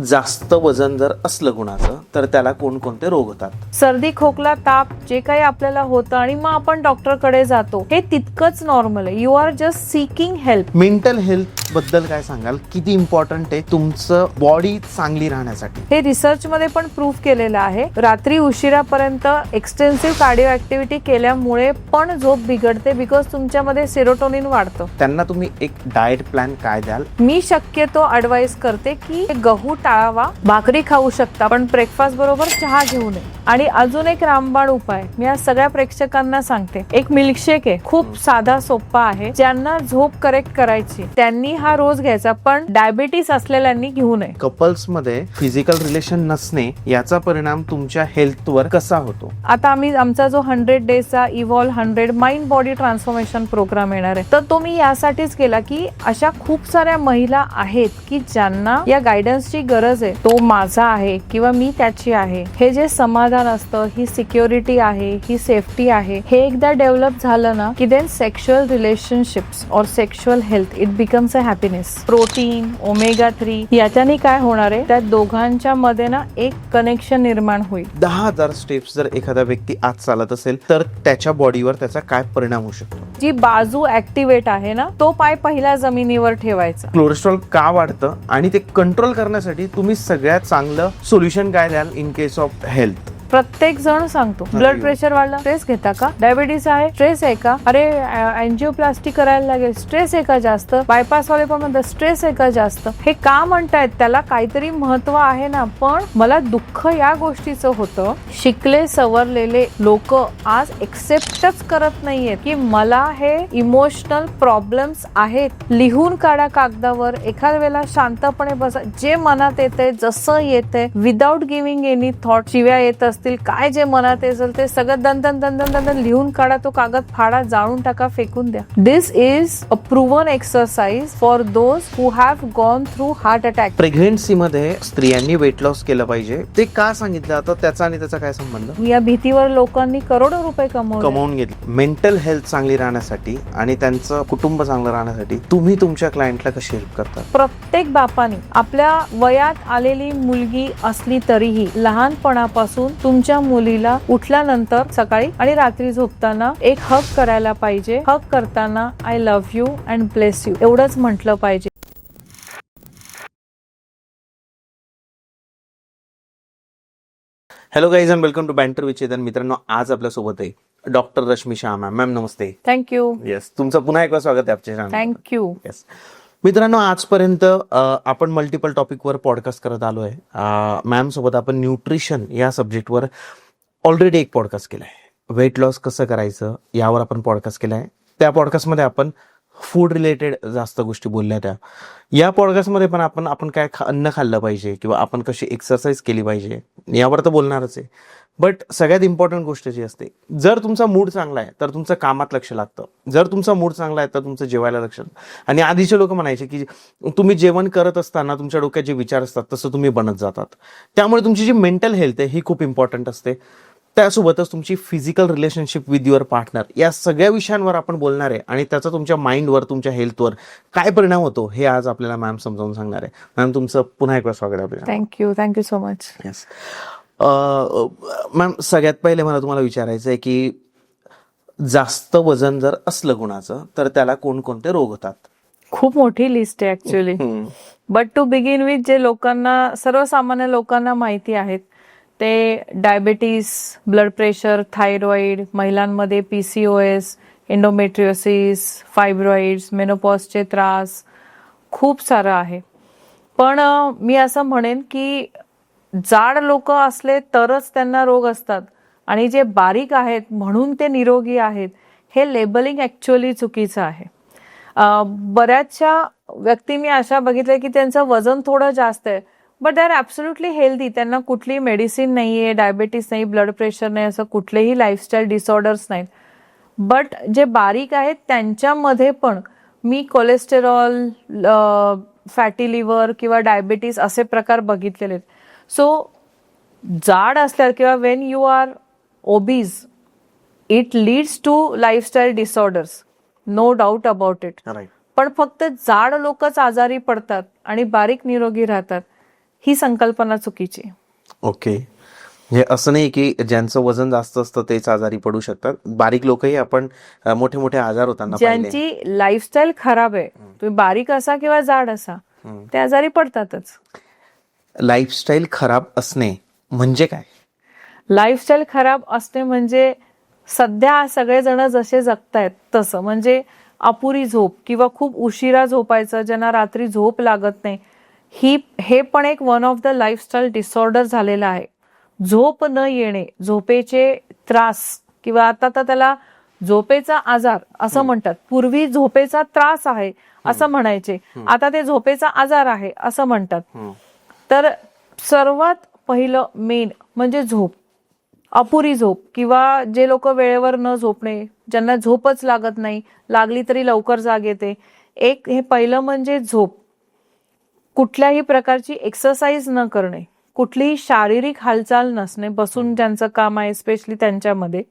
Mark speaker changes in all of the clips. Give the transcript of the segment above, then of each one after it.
Speaker 1: जास्त वजन जर असलं कुणाचं तर त्याला कोणकोणते रोग होतात?
Speaker 2: सर्दी, खोकला, ताप जे काही आपल्याला होतं आणि मग आपण डॉक्टरकडे जातो, हे तितकंच नॉर्मल आहे. You are just seeking help.
Speaker 1: Mental health बद्दल काय सांगाल? किती इम्पॉर्टंट आहे तुमचं बॉडी चांगली राहण्यासाठी?
Speaker 2: हे रिसर्च मध्ये पण प्रूव्ह केलेलं आहे. रात्री उशिरापर्यंत एक्सटेन्सिव्ह कार्डिओ ऍक्टिव्हिटी केल्यामुळे पण झोप बिघडते, बिकॉज तुमच्यामध्ये सेरोटोनिन वाढतं.
Speaker 1: त्यांना तुम्ही एक डाएट प्लॅन काय द्याल?
Speaker 2: मी शक्यतो ऍडवाइस करते की गहू टाळावा. भाकरी खाऊ शकता पण ब्रेकफास्ट बरोबर चहा घेऊ नये. आणि अजून एक रामबाण उपाय मी आज सगळ्या प्रेक्षकांना सांगते. एक मिल्कशेक आहे, खूप साधा सोपा आहे. ज्यांना झोप करेक्ट करायची त्यांनी हा रोज घ्यायचा, पण डायबिटीस असलेल्यांनी घेऊ नये.
Speaker 1: कपल्स मध्ये फिजिकल रिलेशन नसणे याचा परिणाम तुमच्या हेल्थवर कसा होतो?
Speaker 2: आता आमचा जो 100 डेजचा evolve 100 mind body transformation programme येणार आहे, तर तो मी यासाठीच केला की अशा खूप साऱ्या महिला आहेत की ज्यांना या गायडन्सची गरज आहे. तो माझा आहे किंवा मी त्याची आहे. हे जे समाधान असतं, ही सिक्युरिटी आहे, ही सेफ्टी आहे, हे एकदा डेव्हलप झालं ना की देन सेक्शुअल रिलेशनशिप्स और sexual health it becomes a happiness. Protein, omega 3 याच्याने काय होणार आहे, त्या दोघांच्या मध्ये ना एक कनेक्शन निर्माण होईल.
Speaker 1: 10,000 स्टेप्स जर एखादा व्यक्ती आज चालत असेल तर त्याच्या बॉडीवर त्याचा काय परिणाम होऊ शकतो?
Speaker 2: जी बाजू ऍक्टिव्हेट आहे ना, तो पाय पहिल्या जमिनीवर ठेवायचा.
Speaker 1: कोलेस्ट्रॉल का वाढतं आणि ते कंट्रोल करण्यासाठी तुम्ही सगळ्यात चांगलं सोल्युशन काय द्याल इन केस ऑफ हेल्थ?
Speaker 2: प्रत्येक जण सांगतो ब्लड प्रेशर वाढला, स्ट्रेस घेता का? डायबिटीस आहे, स्ट्रेस आहे का? अरे अँजिओप्लास्टी करायला लागेल, स्ट्रेस आहे का जास्त? बायपास वाले पण म्हणतात स्ट्रेस आहे का जास्त? हे का म्हणतायत? त्याला काहीतरी महत्व आहे ना. पण मला दुःख या गोष्टीचं होतं, शिकले सवरलेले लोक आज एक्सेप्टच करत नाहीयेत की मला हे इमोशनल प्रॉब्लेम्स आहेत. लिहून काढा कागदावर, एखाद्या वेळेला शांतपणे बसा, जे मनात येते जसं येते विदाउट गिव्हिंग एनी थॉट. शिव्या येत असतील, काय जे मनात असेल ते सगळं दन दन लिहून काढा, तो कागद फाडा, जाळून टाका, फेकून द्या. This is a proven exercise for those who have gone through heart attack.
Speaker 1: Pregnancy मध्ये स्त्रियांनी वेट लॉस केलं पाहिजे, ते का सांगितलं आता? त्याचा आणि त्याचा काय संबंध?
Speaker 2: या भीतीवर लोकांनी करोडो रुपये
Speaker 1: कमवून घेतले. मेंटल हेल्थ चांगली राहण्यासाठी आणि त्यांचं कुटुंब चांगलं राहण्यासाठी तुम्ही तुमच्या क्लायंटला कशी हेल्प करता?
Speaker 2: प्रत्येक बापाने आपल्या वयात आलेली मुलगी असली तरीही लहानपणापासून तुमच्या मुलीला उठल्यानंतर सकाळी आणि रात्री झोपताना एक हग करायला पाहिजे. हग करताना I love you and bless you एवढंच म्हटलं पाहिजे.
Speaker 1: Hello guys and welcome to banter with Chetan. मित्रांनो, आज आपल्या सोबत आहे doctor Rashmi Shah ma'am. Ma'am नमस्ते.
Speaker 2: थँक्यू.
Speaker 1: येस, तुमचं पुन्हा एकदा स्वागत आहे आपल्या चॅनलवर.
Speaker 2: थँक्यू.
Speaker 1: येस मित्रांनो, आजपर्यंत आपण मल्टिपल टॉपिकवर पॉडकास्ट करत आलो आहे. मॅम सोबत आपण न्यूट्रिशन या सब्जेक्टवर ऑलरेडी एक पॉडकास्ट केला आहे. वेट लॉस कसं करायचं यावर आपण पॉडकास्ट केला आहे. त्या पॉडकास्टमध्ये आपण फूड रिलेटेड जास्त गोष्टी बोलल्या. त्या या पॉडकास्टमध्ये पण आपण काय अन्न खाल्लं पाहिजे किंवा आपण कशी एक्सरसाइज केली पाहिजे यावर तर बोलणारच आहे. बट सगळ्यात इम्पॉर्टंट गोष्ट जी असते, जर तुमचा मूड चांगला आहे तर तुमचं कामात लक्ष लागतं. जर तुमचा मूड चांगला आहे तर तुमचं जेवायला लक्ष लागतं. आणि आधीचे लोक म्हणायचे की तुम्ही जेवण करत असताना तुमच्या डोक्यात जे विचार असतात तसं तुम्ही बनत जातात. त्यामुळे तुमची जी मेंटल हेल्थ आहे ही खूप इम्पॉर्टंट असते. त्यासोबतच तुमची physical relationship with your partner, या सगळ्या विषयांवर आपण बोलणार आहे आणि त्याचा तुमच्या माइंडवर, तुमच्या हेल्थवर काय परिणाम होतो हे आज आपल्याला मॅम समजावून सांगणार आहे. मॅम, तुमचं पुन्हा एकदा स्वागत आहे.
Speaker 2: Thank you so much.
Speaker 1: Yes ma'am, सगळ्यात पहिले मला तुम्हाला विचारायचं आहे की जास्त वजन जर असलं कुणाचं तर त्याला कोणकोणते रोग होतात?
Speaker 2: खूप मोठी लिस्ट आहे actually. But to begin with, जे लोकांना, सर्वसामान्य लोकांना माहिती आहेत ते डायबिटीस, ब्लड प्रेशर, थायरॉइड, महिलांमध्ये PCOS, एंडोमेट्रियोसिस, फायब्रॉइड्स, मेनोपॉजचे त्रास, खूप सारं आहे. पण मी असं म्हणेन की जाड लोक असले तरच त्यांना रोग असतात आणि जे बारीक आहेत म्हणून ते निरोगी आहेत, हे लेबलिंग ऍक्च्युअली चुकीचं आहे. बऱ्याचशा व्यक्ती मी अशा बघितल्या की त्यांचं वजन थोडं जास्त आहे, but they R absolutely healthy. त्यांना कुठली मेडिसिन नाहीये, डायबिटीस नाही, ब्लड प्रेशर नाही, असं कुठलेही लाईफस्टाईल डिसऑर्डर्स नाहीत. बट जे बारीक आहेत त्यांच्यामध्ये पण मी कोलेस्टेरॉल, फॅटी लिव्हर किंवा डायबिटीस असे प्रकार बघितलेले आहेत. सो जाड असल्यावर किंवा when you are obese, it leads to lifestyle disorders, no doubt about it. पण फक्त जाड लोकच आजारी पडतात आणि बारीक निरोगी राहतात. ही संकल्पना चुकीची आहे.
Speaker 1: ओके. म्हणजे असं नाही की ज्यांचं वजन जास्त असतं तेच आजारी पडू शकतात. बारीक लोकही आपण मोठे मोठे आजार होताना पाहिले.
Speaker 2: ज्यांची लाईफस्टाईल खराब आहे, तुम्ही बारीक असा किंवा जाड असा, ते आजारी पडतातच.
Speaker 1: लाईफस्टाईल खराब असणे म्हणजे काय?
Speaker 2: लाईफस्टाईल खराब असणे म्हणजे सध्या सगळेजण जसे जगतायत तसं, म्हणजे अपुरी झोप किंवा खूप उशिरा झोपायचं, ज्यांना रात्री झोप लागत नाही, हे पण एक one of the lifestyle disorder झालेला आहे. झोप न येणे, झोपेचे त्रास, किंवा आता तर त्याला झोपेचा आजार असं म्हणतात. पूर्वी झोपेचा त्रास आहे असं म्हणायचे, आता ते झोपेचा आजार आहे असं म्हणतात. तर सर्वात पहिलं मेन म्हणजे झोप, अपुरी झोप, किंवा जे लोक वेळेवर न झोपणे, ज्यांना झोपच लागत नाही, लागली तरी लवकर जाग येते, हे पहिलं म्हणजे झोप. कुठल्याही प्रकारची एक्सरसाइज न करणे, कुठलीही शारीरिक हालचाल नसणे, बसून ज्यांचं काम आहे स्पेशली त्यांच्यामध्ये,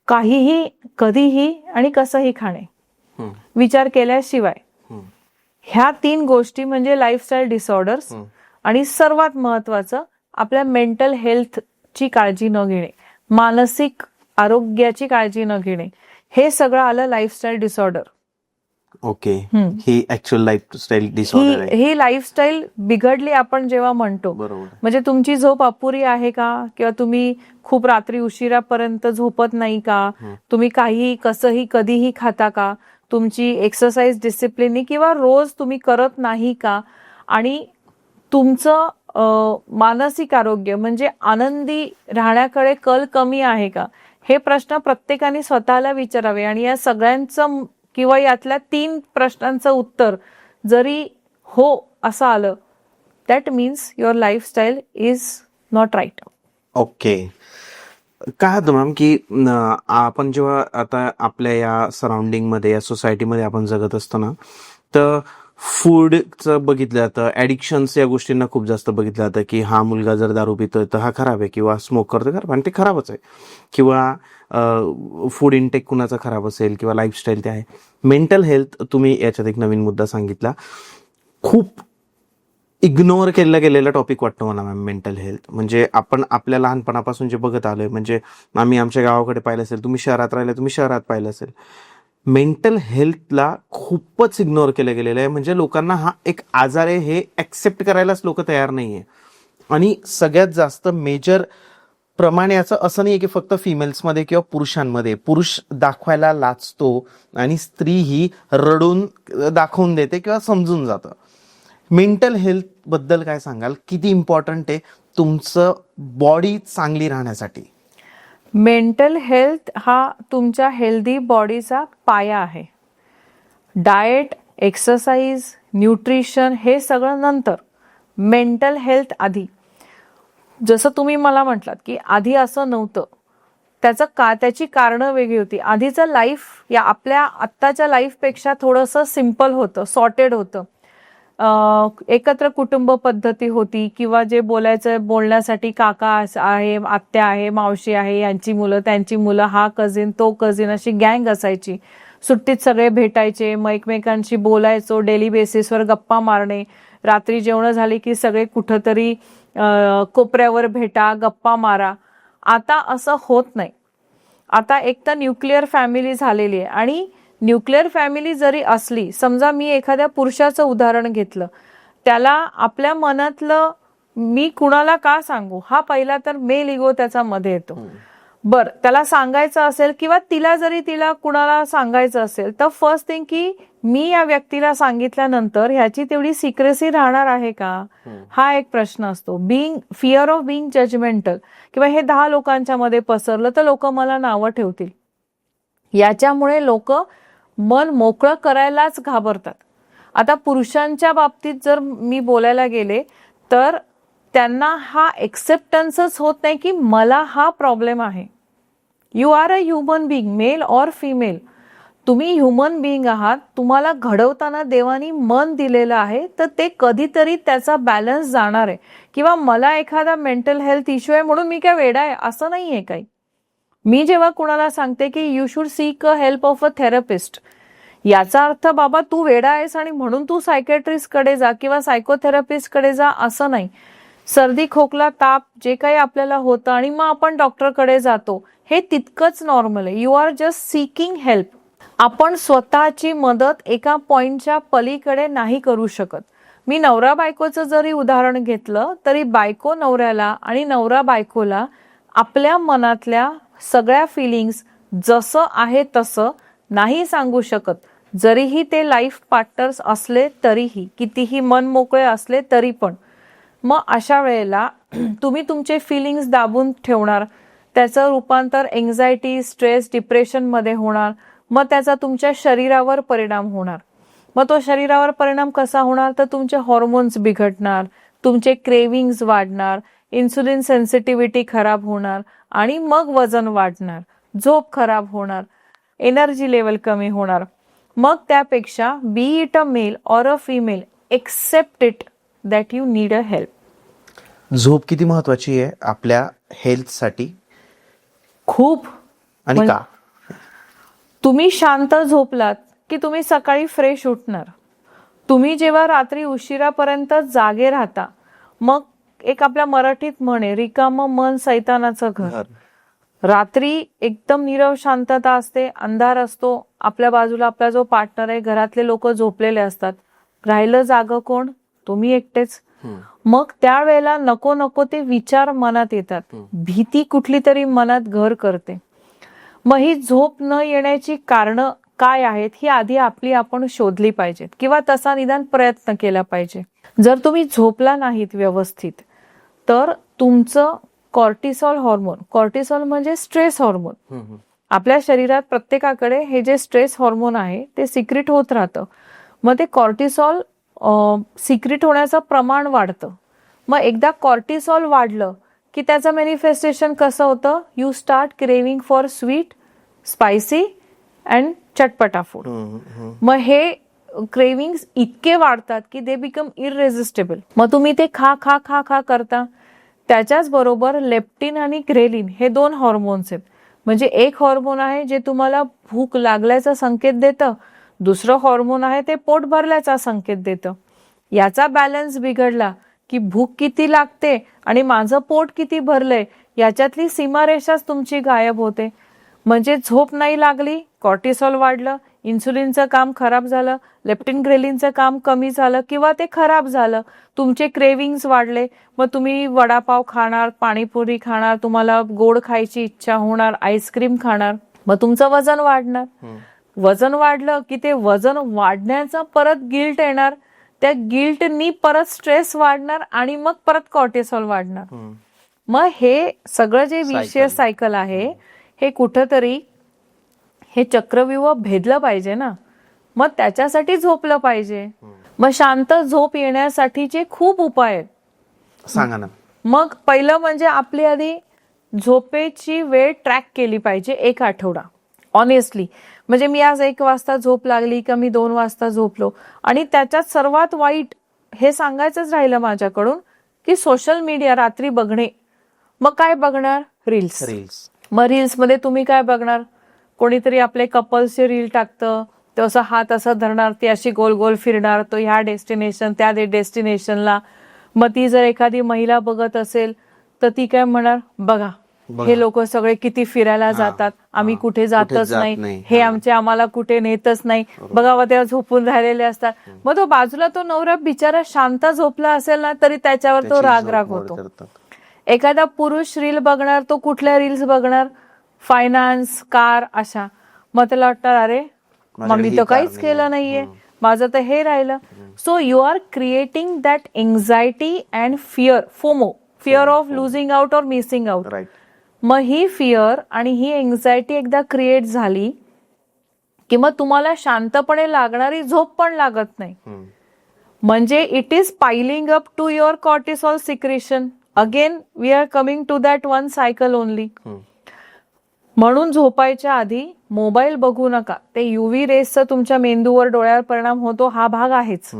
Speaker 2: काहीही कधीही आणि कसंही खाणे, विचार केल्याशिवाय, ह्या 3 गोष्टी म्हणजे लाईफस्टाईल डिसऑर्डर्स. आणि सर्वात महत्वाचं आपल्या मेंटल हेल्थची काळजी न घेणे, मानसिक आरोग्याची काळजी न घेणे, हे सगळं आलं लाईफस्टाईल डिसऑर्डर.
Speaker 1: ओके. ही ऍक्च्युअल लाईफस्टाईल डिसऑर्डर आहे.
Speaker 2: ही लाईफस्टाईल बिघडली आपण जेव्हा म्हणतो,
Speaker 1: बरोबर.
Speaker 2: म्हणजे तुमची झोप अपुरी आहे का, किंवा तुम्ही खूप रात्री उशिरापर्यंत झोपत नाही का, तुम्ही काही कसंही कधीही खाता का, तुमची एक्सरसाइज डिसिप्लिन किंवा रोज तुम्ही करत नाही का, आणि तुमचं मानसिक आरोग्य म्हणजे आनंदी राहण्याकडे कल कमी आहे का, हे प्रश्न प्रत्येकाने स्वतःला विचारावे. आणि या सगळ्यांचं किंवा यातल्या 3 प्रश्नांचं उत्तर जरी हो असं आलं, that means your lifestyle is not right.
Speaker 1: Okay. काय होतं मॅम की आपण जेव्हा आता आपल्या या सराउंडिंगमध्ये, या सोसायटीमध्ये आपण जगत असतो ना, तर फूडचं बघितलं जातं, ॲडिक्शन्स या गोष्टींना खूप जास्त बघितलं जातं की हा मुलगा जर दारू पितोय तर हा खराब आहे, किंवा स्मोक करतोय खराब, आणि ते खराबच आहे, किंवा फूड इंटेक कुणाचा खराब असेल, किंवा लाईफस्टाईल ते आहे. मेंटल हेल्थ तुम्ही याच्यात एक नवीन मुद्दा सांगितला, खूप इग्नोर केला गेलेला टॉपिक वाटतो मला मॅम मेंटल हेल्थ. म्हणजे आपण आपल्या लहानपणापासून जे बघत आलोय, म्हणजे आम्ही आमच्या गावाकडे पाहिलं असेल, तुम्ही शहरात राहिले, तुम्ही शहरात पाहिलं असेल, मेंटल हेल्थला खूपच इग्नोर केलं गेलेलं आहे. म्हणजे लोकांना हा एक आजार आहे हे ऍक्सेप्ट करायलाच लोक तयार नाहीये. आणि सगळ्यात जास्त मेजर प्रमाणे याचं असं नाहीये की फक्त फिमेल्समध्ये किंवा पुरुषांमध्ये, पुरुष दाखवायला लाजतो आणि स्त्री ही रडून दाखवून देते किंवा समजून जातं. मेंटल हेल्थ बद्दल काय सांगाल, किती इम्पॉर्टंट आहे तुमचं बॉडी चांगली राहण्यासाठी?
Speaker 2: मेंटल हेल्थ हा तुमच्या हेल्दी बॉडीचा पाया आहे. डाएट, एक्सरसाइज, न्यूट्रिशन हे सगळं नंतर, मेंटल हेल्थ आधी. जसं तुम्ही मला म्हटलात की आधी असं नव्हतं, त्याची कारणं वेगळी होती. आधीचं लाईफ या आपल्या आत्ताच्या लाईफपेक्षा थोडंसं सिम्पल होतं, सॉर्टेड होतं. एकत्र कुटुंब पद्धती होती, किंवा जे बोलण्यासाठी काका आहे, आत्या आहे, मावशी आहे, यांची मुलं, त्यांची मुलं, हा कझिन, तो कझिन, अशी गँग असायची. सुट्टीत सगळे भेटायचे, मग एकमेकांशी बोलायचो, डेली बेसिसवर गप्पा मारणे, रात्री जेवण झाली की सगळे कुठंतरी कोपऱ्यावर भेटा, गप्पा मारा. आता असं होत नाही. आता एक तर न्यूक्लिअर फॅमिली झालेली आहे, आणि न्यूक्लिअर फॅमिली जरी असली, समजा मी एखाद्या पुरुषाचं उदाहरण घेतलं, त्याला आपल्या मनातलं मी कुणाला का सांगू, हा पहिला तर मेल इगो त्याचा मध्ये येतो. बर, त्याला सांगायचं असेल किंवा तिला कुणाला सांगायचं असेल, तर फर्स्ट थिंग की मी या व्यक्तीला सांगितल्यानंतर ह्याची तेवढी सिक्रेसी राहणार आहे का, हा एक प्रश्न असतो. फिअर ऑफ बिंग जजमेंटल, किंवा हे 10 लोकांच्या मध्ये पसरलं तर लोक मला नावं ठेवतील, याच्यामुळे लोक मन मोकळं करायलाच घाबरतात. आता पुरुषांच्या बाबतीत जर मी बोलायला गेले तर त्यांना हा एक्सेप्टन्सच होत नाही की मला हा प्रॉब्लेम आहे. You are a human being, male or female, तुम्ही ह्युमन बिईंग आहात. तुम्हाला घडवताना देवानी मन दिलेलं आहे, तर ते कधीतरी त्याचा बॅलन्स जाणार आहे. किंवा मला एखादा मेंटल हेल्थ इश्यू आहे म्हणून मी काय वेडा आहे असं नाही आहे काही. मी जेव्हा कुणाला सांगते की you should seek a help of a therapist, याचा अर्थ बाबा तू वेडा आहेस आणि म्हणून तू सायकॅट्रिस्ट कडे जा किंवा सायकोथेरपिस्ट कडे जा असं नाही. सर्दी खोकला ताप जे काही आपल्याला होतं आणि मग आपण डॉक्टरकडे जातो हे तितकंच नॉर्मल आहे. You are just seeking help. आपण स्वतःची मदत एका पॉइंटच्या पलीकडे नाही करू शकत. मी नवरा बायकोचं जरी उदाहरण घेतलं तरी बायको नवऱ्याला आणि नवरा बायकोला आपल्या मनातल्या सगळ्या फिलिंग्स जसं आहे तसं नाही सांगू शकत. जरीही ते लाईफ पार्टनर्स असले तरीही, कितीही मन मोकळे असले तरी पण. मग अशा वेळेला तुम्ही तुमचे फिलिंग्स दाबून ठेवणार, त्याचं रूपांतर एन्झायटी, स्ट्रेस, डिप्रेशनमध्ये होणार. मग त्याचा तुमच्या शरीरावर परिणाम होणार. मग तो शरीरावर परिणाम कसा होणार तर तुमचे हॉर्मोन्स बिघडणार, तुमचे क्रेविंग्स वाढणार, इन्सुलिन सेन्सिटिव्हिटी खराब होणार आणि मग वजन वाढणार, झोप खराब होणार, एनर्जी लेवल कमी होणार. मग त्यापेक्षा be it a male or a female, accept it that you need a help.
Speaker 1: झोप किती महत्वाची आहे आपल्या हेल्थसाठी
Speaker 2: खूप.
Speaker 1: आणि का?
Speaker 2: तुम्ही शांत झोपलात की तुम्ही सकाळी फ्रेश उठणार. तुम्ही जेव्हा रात्री उशिरापर्यंत जागे राहता, मग एक आपल्या मराठीत म्हणे, रिकामं मन सैतानाचं घर. रात्री एकदम नीरव शांतता असते, अंधार असतो, आपल्या बाजूला आपला जो पार्टनर आहे, घरातले लोक झोपलेले असतात, राहिलं जागं कोण? तुम्ही एकटेच. मग त्यावेळेला नको नको ते विचार मनात येतात, भीती कुठली तरी मनात घर करते. मग ही झोप न येण्याची कारणं काय आहेत ही आधी आपण शोधली पाहिजेत किंवा तसा निदान प्रयत्न केला पाहिजे. जर तुम्ही झोपला नाहीत व्यवस्थित तर तुमचं कॉर्टिसॉल हॉर्मोन, कॉर्टिसॉल म्हणजे स्ट्रेस हॉर्मोन, आपल्या शरीरात प्रत्येकाकडे हे जे स्ट्रेस हॉर्मोन आहे ते सिक्रिट होत राहतं. मग ते कॉर्टिसॉल सिक्रिट होण्याचं प्रमाण वाढतं. मग एकदा कॉर्टिसॉल वाढलं की त्याचं मॅनिफेस्टेशन कसं होतं? You start craving for sweet, spicy and चटपटा फूड. मग हे क्रेविंग्स इतके वाढतात की दे बिकम इररेझिस्टेबल. मग तुम्ही ते खा खा खा खा करता. त्याच्याच बरोबर लेप्टिन आणि ग्रेलिन हे 2 हॉर्मोन्स आहेत. म्हणजे एक हॉर्मोन आहे जे तुम्हाला भूक लागल्याचा संकेत देतं, दुसरं हॉर्मोन आहे ते पोट भरल्याचा संकेत देतं. याचा बॅलन्स बिघडला की भूक किती लागते आणि माझं पोट किती भरलंय याच्यातली सीमारेषाच तुमची गायब होते. म्हणजे झोप नाही लागली, कॉर्टिसॉल वाढलं, इन्सुलिनचं काम खराब झालं, लेप्टिन ग्रेलिनचं काम कमी झालं किंवा ते खराब झालं, तुमचे क्रेविंग्स वाढले. मग तुम्ही वडापाव खाणार, पाणीपुरी खाणार, तुम्हाला गोड खायची इच्छा होणार, आईस्क्रीम खाणार, मग तुमचं वजन वाढणार. वजन वाढलं की ते वजन वाढण्याचा परत गिल्ट येणार, त्या गिल्टनी परत स्ट्रेस वाढणार आणि मग परत कॉर्टिसॉल वाढणार. मग हे सगळं जे विषय सायकल आहे हे कुठंतरी हे चक्रव्यूह भेदलं पाहिजे ना. मग त्याच्यासाठी झोपलं पाहिजे. मग शांत झोप येण्यासाठीचे खूप उपाय आहेत.
Speaker 1: सांगा ना.
Speaker 2: मग पहिलं म्हणजे आपली आधी झोपेची वेळ ट्रॅक केली पाहिजे 1 आठवडा ऑनेस्टली. म्हणजे मी आज 1 वाजता झोप लागली का मी 2 वाजता झोपलो. आणि त्याच्यात सर्वात वाईट हे सांगायचंच राहिलं माझ्याकडून की सोशल मीडिया रात्री बघणे. मग काय बघणार? रील्स. मग रील्समध्ये तुम्ही काय बघणार? कोणीतरी आपले कपल्सचे रील टाकतं, तो असं हात असं धरणार, ती अशी गोल गोल फिरणार, तो ह्या डेस्टिनेशन त्या डेस्टिनेशनला. मग ती जर एखादी महिला बघत असेल तर ती काय म्हणणार? बघा हे लोक सगळे किती फिरायला जातात, आम्ही कुठे जातच नाही, हे आम्हाला कुठे नेतच नाही, बघावं तेव्हा झोपून राहिलेले असतात. मग तो बाजूला तो नवरा बिचारा शांत झोपला असेल ना तरी त्याच्यावर तो राग होतो. एखादा पुरुष रील बघणार, तो कुठल्या रील्स बघणार? फायनान्स, कार अशा. मग त्याला वाटणार अरे मग मी तर काहीच केलं नाहीये, माझं तर हे राहिलं. So you are creating that anxiety and fear, FOMO, fear of losing out और मिसिंग आउट. मग ही फिअर आणि ही एन्झायटी एकदा क्रिएट झाली की मग तुम्हाला शांतपणे लागणारी झोप पण लागत नाही. म्हणजे it is piling up to your cortisol secretion. Again we are coming to that one cycle only. म्हणून झोपायच्या आधी मोबाईल बघू नका. ते युव्ही रेसचा तुमच्या मेंदूवर, डोळ्यावर परिणाम होतो हा भाग आहेच,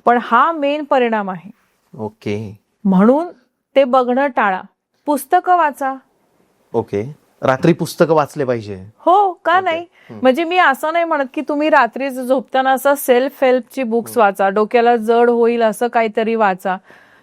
Speaker 2: पण हा मेन परिणाम आहे.
Speaker 1: ओके.
Speaker 2: म्हणून ते बघणं टाळा. पुस्तकं वाचा.
Speaker 1: ओके. रात्री पुस्तकं वाचले पाहिजे.
Speaker 2: हो, का नाही. म्हणजे मी असं नाही म्हणत की तुम्ही रात्री झोपताना असं सेल्फ हेल्पची बुक्स वाचा, डोक्याला जड होईल असं काहीतरी वाचा,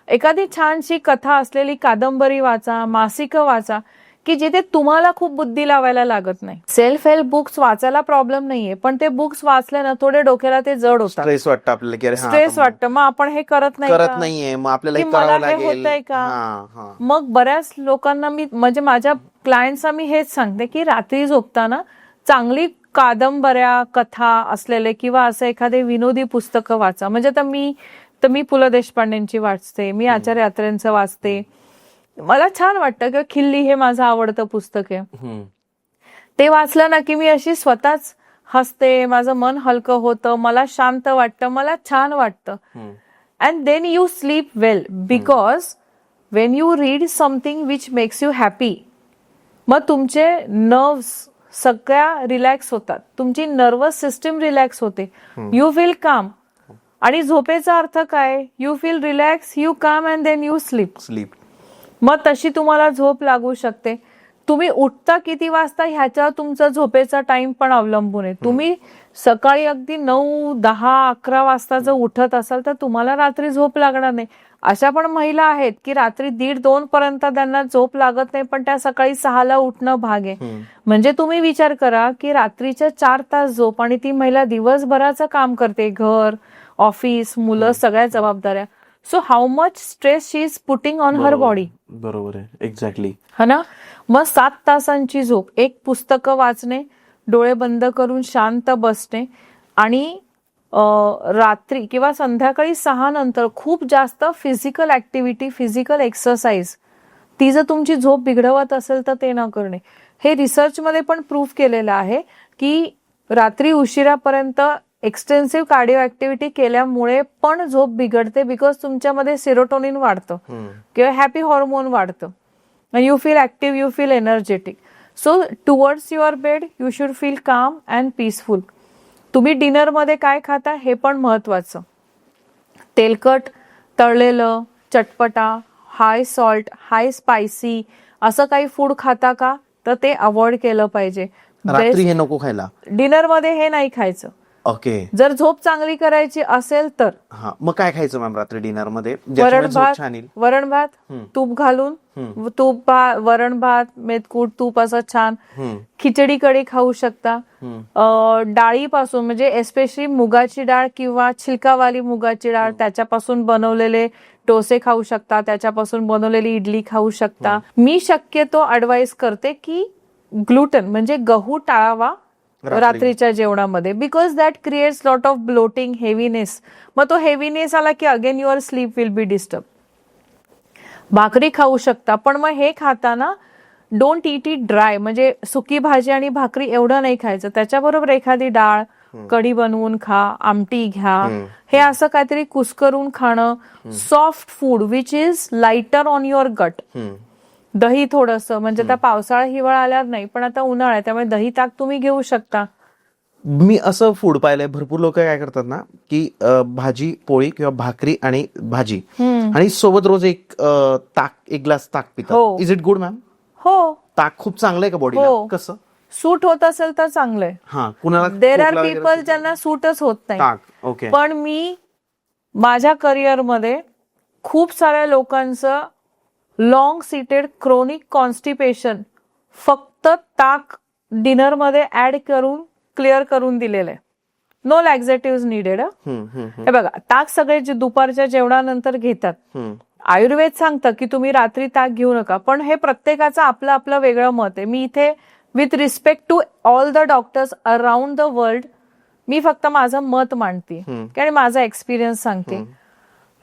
Speaker 2: एखादी छानशी कथा असलेली कादंबरी वाचा, मासिकं वाचा, की जिथे तुम्हाला खूप बुद्धी लावायला लागत नाही. सेल्फ हेल्प बुक्स वाचायला प्रॉब्लेम नाहीये, पण ते बुक्स वाचले ना थोडे डोक्याला ते जड होतात,
Speaker 1: स्ट्रेस वाटतं आपल्याला की अरे हा,
Speaker 2: स्ट्रेस वाटतं. मग आपण हे करत नाही
Speaker 1: करत
Speaker 2: का?
Speaker 1: नाहीये, मग आपल्याला
Speaker 2: की
Speaker 1: हे
Speaker 2: मला
Speaker 1: करावं
Speaker 2: हे
Speaker 1: लागेल.
Speaker 2: होतंय का?
Speaker 1: हा, हा.
Speaker 2: मग बऱ्याच लोकांना मी म्हणजे माझ्या क्लायंट्सना मी हेच सांगते की रात्री झोपताना चांगली कादंबऱ्या, कथा असलेले किंवा असं एखादे विनोदी पुस्तकं वाचा. म्हणजे तर मी पु ल देशपांडेंची वाचते, मी आचार्य अत्रेंचं वाचते. मला छान वाटतं की खिल्ली हे माझं आवडतं पुस्तक आहे.
Speaker 1: हम्म.
Speaker 2: ते वाचलं ना की मी अशी स्वतःच हसते, माझं मन हलकं होतं, मला शांत वाटतं, मला छान वाटतं.
Speaker 1: हम्म.
Speaker 2: And then you sleep well because when you read something which makes you happy, मग तुमचे नर्व्स सगळ्या रिलॅक्स होतात, तुमची नर्वस सिस्टीम रिलॅक्स होते, यू फील काम. आणि झोपेचा अर्थ काय? यू फील रिलॅक्स, यू काम अँड देन यू स्लीप. मग तशी तुम्हाला झोप लागू शकते. तुम्ही उठता किती वाजता ह्याच्यावर तुमचा झोपेचा टाइम पण अवलंबून आहे. तुम्ही सकाळी अगदी 9, 10, 11 वाजता जर उठत असाल तर तुम्हाला रात्री झोप लागणार नाही. अशा पण महिला आहेत की रात्री 1:30-2 पर्यंत त्यांना झोप लागत नाही, पण त्या सकाळी 6ला उठणं भाग आहे. म्हणजे तुम्ही विचार करा की रात्रीच्या 4 तास झोप आणि ती महिला दिवसभराचं काम करते, घर, ऑफिस, मुलं, सगळ्या जबाबदाऱ्या. So how much stress she is putting on her body.
Speaker 1: बरोबर आहे, एक्झॅक्टली.
Speaker 2: हा ना. मग 7 तासांची झोप, एक पुस्तकं वाचणे, डोळे बंद करून शांत बसणे आणि रात्री किंवा संध्याकाळी 6 नंतर खूप जास्त फिजिकल ऍक्टिव्हिटी, फिजिकल एक्सरसाइज, ती जर तुमची झोप बिघडवत असेल तर ते न करणे. हे रिसर्चमध्ये पण प्रूव्ह केलेलं आहे की रात्री उशिरापर्यंत एक्सटेन्सिव्ह कार्डिओ ऍक्टिव्हिटी केल्यामुळे पण झोप बिघडते, बिकॉज तुमच्यामध्ये सेरोटोनिन वाढतं किंवा हॅपी हॉर्मोन वाढतं. You feel active, you feel energetic. So towards your bed you should feel काम अँड पीसफुल. तुम्ही डिनरमध्ये काय खाता हे पण महत्वाचं. तेलकट, तळलेलं, चटपटा, हाय सॉल्ट, हाय स्पायसी असं काही फूड खाता का? तर ते अवॉइड केलं पाहिजे.
Speaker 1: रात्री हे नको खायला,
Speaker 2: डिनरमध्ये हे नाही खायचं.
Speaker 1: ओके.
Speaker 2: जर झोप चांगली करायची असेल तर.
Speaker 1: हा, मग काय खायचं मॅम रात्री डिनर मध्ये?
Speaker 2: वरण भात, तूप घालून, वरण भात, मेथकूट, तूप असं छान. खिचडी कढी खाऊ शकता. डाळीपासून म्हणजे एस्पेशली मुगाची डाळ किंवा छिलकावाली मुगाची डाळ, त्याच्यापासून बनवलेले डोसे खाऊ शकता, त्याच्यापासून बनवलेली इडली खाऊ शकता. मी शक्यतो ऍडवाइस करते की ग्लुटन म्हणजे गहू टाळावा रात्रीच्या जेवणामध्ये, because that creates lot of bloating, heaviness. मग तो हेवीनेस आला की again your sleep will be disturb. भाकरी खाऊ शकता, पण मग हे खाताना डोंट ईट इट ड्राय, म्हणजे सुकी भाजी आणि भाकरी एवढं नाही खायचं. त्याच्याबरोबर एखादी डाळ, कढी बनवून खा, आमटी घ्या. हे असं काहीतरी कुस्करून खाणं. Soft food which is lighter on your गट. दही थोडंसं, म्हणजे आता पावसाळा हिवाळा आल्यावर नाही, पण आता उन्हाळा आहे त्यामुळे दही ताक तुम्ही घेऊ शकता.
Speaker 1: मी असं फूड पाहिलंय, भरपूर लोक काय करतात ना की भाजी पोळी किंवा भाकरी आणि भाजी आणि सोबत रोज एक ग्लास ताक पितात. Is it good ma'am?
Speaker 2: हो.
Speaker 1: ताक खूप चांगलं आहे का बॉडीला? कसं
Speaker 2: सूट होत असेल तर चांगलंय.
Speaker 1: हा, कुणाला
Speaker 2: देर आर पीपल ज्यांना सूटच होत नाही
Speaker 1: ताक. ओके.
Speaker 2: पण मी माझ्या करिअरमध्ये खूप साऱ्या लोकांचं लॉंग सीटेड क्रोनिक कॉन्स्टिपेशन फक्त ताक डिनरमध्ये ऍड करून क्लिअर करून दिलेलं आहे. No laxative needed. हे बघा, ताक सगळे जे दुपारच्या जेवणानंतर घेतात. आयुर्वेद सांगतं की तुम्ही रात्री ताक घेऊ नका, पण हे प्रत्येकाचं आपलं आपलं वेगळं मत आहे. मी इथे with respect to all the doctors around the world मी फक्त माझं मत मांडते आणि माझा एक्सपिरियन्स सांगते.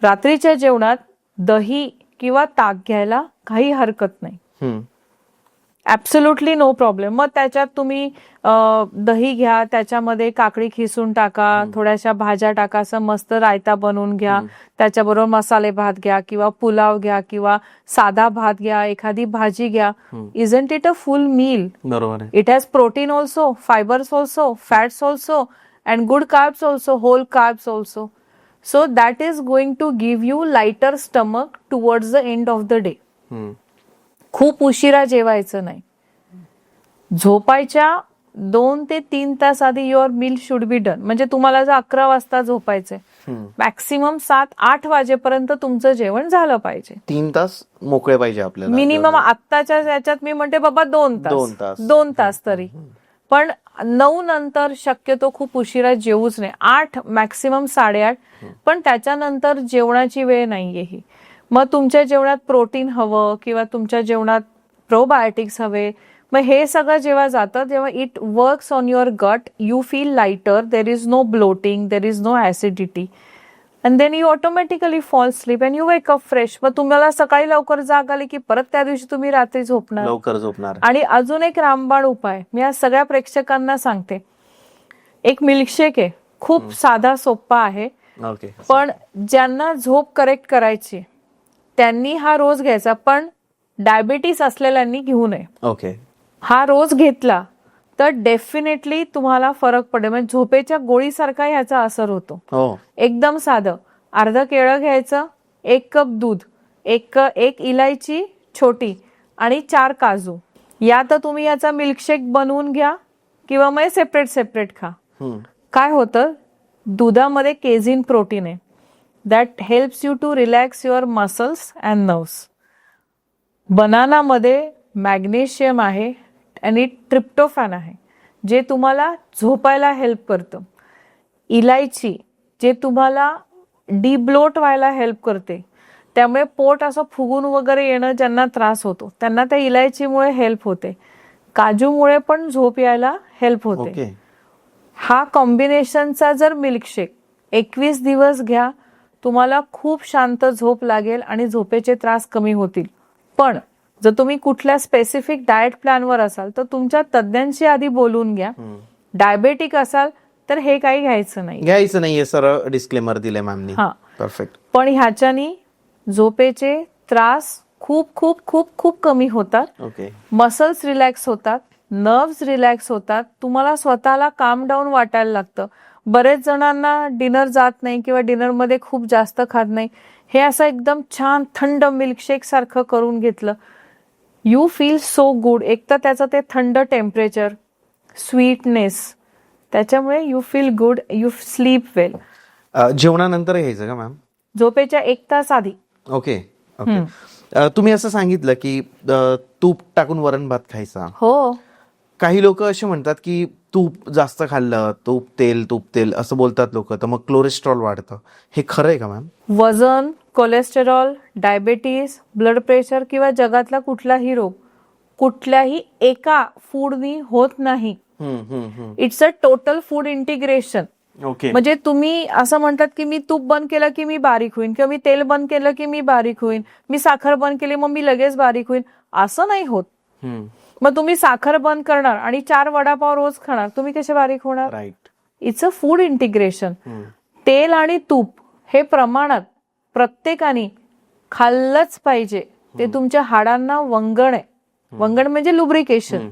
Speaker 2: रात्रीच्या जेवणात दही किंवा ताक घ्यायला काही हरकत नाही. Absolutely no problem. मग त्याच्यात तुम्ही दही घ्या, त्याच्यामध्ये काकडी खिसून टाका, थोड्याशा भाज्या टाका, असं मस्त रायता बनवून घ्या, त्याच्याबरोबर मसाले भात घ्या किंवा पुलाव घ्या किंवा साधा भात घ्या, एखादी भाजी घ्या. Isn't it a full meal?
Speaker 1: बरोबर.
Speaker 2: It has protein also, fibres also, fats also and good carbs also, whole carbs also. So that is going to give you lighter stomach towards the end of the day. खूप उशिरा जेवायचं नाही. झोपायच्या 2 ते 3 तास आधी your meal should be done. म्हणजे तुम्हाला जर 11 वाजता झोपायचंय, मॅक्सिमम 7-8 वाजेपर्यंत तुमचं जेवण झालं पाहिजे.
Speaker 1: 3 तास मोकळे पाहिजे आपल्याला.
Speaker 2: मिनिमम आत्ताच्या याच्यात मी म्हणते बाबा 2 तास तरी. पण 9 नंतर शक्यतो खूप उशिरा जेवूच नाही. 8 मॅक्सिमम 8:30. पण त्याच्यानंतर जेवणाची वेळ नाहीये ही. मग तुमच्या जेवणात प्रोटीन हवं किंवा तुमच्या जेवणात प्रोबायोटिक्स हवे. मग हे सगळं जेव्हा जातं तेव्हा it works on your gut. You feel lighter. There is no bloating. There is no acidity. And then you automatically fall sleep and you wake up fresh. मग तुम्हाला सकाळी लवकर जाग आली की परत त्या दिवशी तुम्ही रात्री
Speaker 1: लवकर झोपणार.
Speaker 2: आणि अजून एक रामबाण उपाय मी आज सगळ्या प्रेक्षकांना सांगते. एक मिल्कशेक आहे, खूप साधा सोपा आहे.
Speaker 1: ओके.
Speaker 2: पण ज्यांना झोप करेक्ट करायची त्यांनी हा रोज घ्यायचा. पण डायबिटीस असलेल्यांनी घेऊ नये.
Speaker 1: ओके.
Speaker 2: हा रोज घेतला तर डेफिनेटली तुम्हाला फरक पडेल. म्हणजे झोपेच्या गोळीसारखा ह्याचा असर होतो.
Speaker 1: हो.
Speaker 2: एकदम साधं. अर्ध केळं घ्यायचं, 1 कप दूध, एक इलायची छोटी आणि 4 काजू. या तर तुम्ही याचा मिल्कशेक बनवून घ्या किंवा मग सेपरेट खा. काय होतं, दुधामध्ये केझिन प्रोटीन आहे. That helps you to relax your muscles and nerves. बनानामध्ये मॅग्नेशियम आहे आणि ट्रिप्टोफॅन आहे जे तुम्हाला झोपायला हेल्प करतं. इलायची जे तुम्हाला डिब्लोट व्हायला हेल्प करते. त्यामुळे पोट असं फुगून वगैरे येणं ज्यांना त्रास होतो त्यांना त्या इलायचीमुळे हेल्प होते. काजूमुळे पण झोप यायला हेल्प होते. हा कॉम्बिनेशनचा जर मिल्कशेक 21 दिवस घ्या, तुम्हाला खूप शांत झोप लागेल आणि झोपेचे त्रास कमी होतील. पण जर तुम्ही कुठल्या स्पेसिफिक डाएट प्लॅनवर असाल तर तुमच्या तज्ञांशी आधी बोलून घ्या. डायबेटिक असाल तर हे काही घ्यायचं
Speaker 1: नाहीये. सरळ डिस्क्लेमर दिले मॅमनी. परफेक्ट.
Speaker 2: पण ह्याच्यानी झोपेचे त्रास खूप खूप खूप खूप कमी होतात.
Speaker 1: ओके.
Speaker 2: मसल्स रिलॅक्स होतात, नर्व्स रिलॅक्स होतात. तुम्हाला स्वतःला काम डाऊन वाटायला लागतं. बरेच जणांना डिनर जात नाही किंवा डिनरमध्ये खूप जास्त खात नाही. हे असं एकदम छान थंड मिल्कशेक सारखं करून घेतलं, यू फील सो गुड. एक तर त्याचं ते थंड टेम्परेचर, स्वीटनेस, त्याच्यामुळे you feel good, you sleep well.
Speaker 1: जेवणानंतर घ्यायचं का मॅम?
Speaker 2: झोपेच्या 1 तास आधी.
Speaker 1: ओके. ओके. तुम्ही असं सांगितलं की तूप टाकून वरण भात खायचा.
Speaker 2: हो.
Speaker 1: काही लोक असे म्हणतात की तूप जास्त खाल्लं, तूप तेल असं बोलतात लोक, तर मग कोलेस्ट्रॉल वाढतं. हे खरं आहे का मॅम?
Speaker 2: वजन, कोलेस्टेरॉल, डायबिटीस, ब्लड प्रेशर किंवा जगातला कुठलाही रोग कुठल्याही एका फूडनी होत नाही. It's a total food integration.
Speaker 1: Okay.
Speaker 2: म्हणजे तुम्ही असं म्हणतात की मी तूप बंद केलं की मी बारीक होईन किंवा मी तेल बंद केलं की मी बारीक होईन, मी साखर बंद केली मग मी लगेच बारीक होईन, असं नाही होत. मग तुम्ही साखर बंद करणार आणि 4 वडापाव रोज खाणार, तुम्ही कसे बारीक होणार?
Speaker 1: Right.
Speaker 2: It's a food integration. तेल आणि तूप हे प्रमाणात प्रत्येकाने खाल्लंच पाहिजे. ते तुमच्या हाडांना वंगण आहे. वंगण म्हणजे लुब्रिकेशन.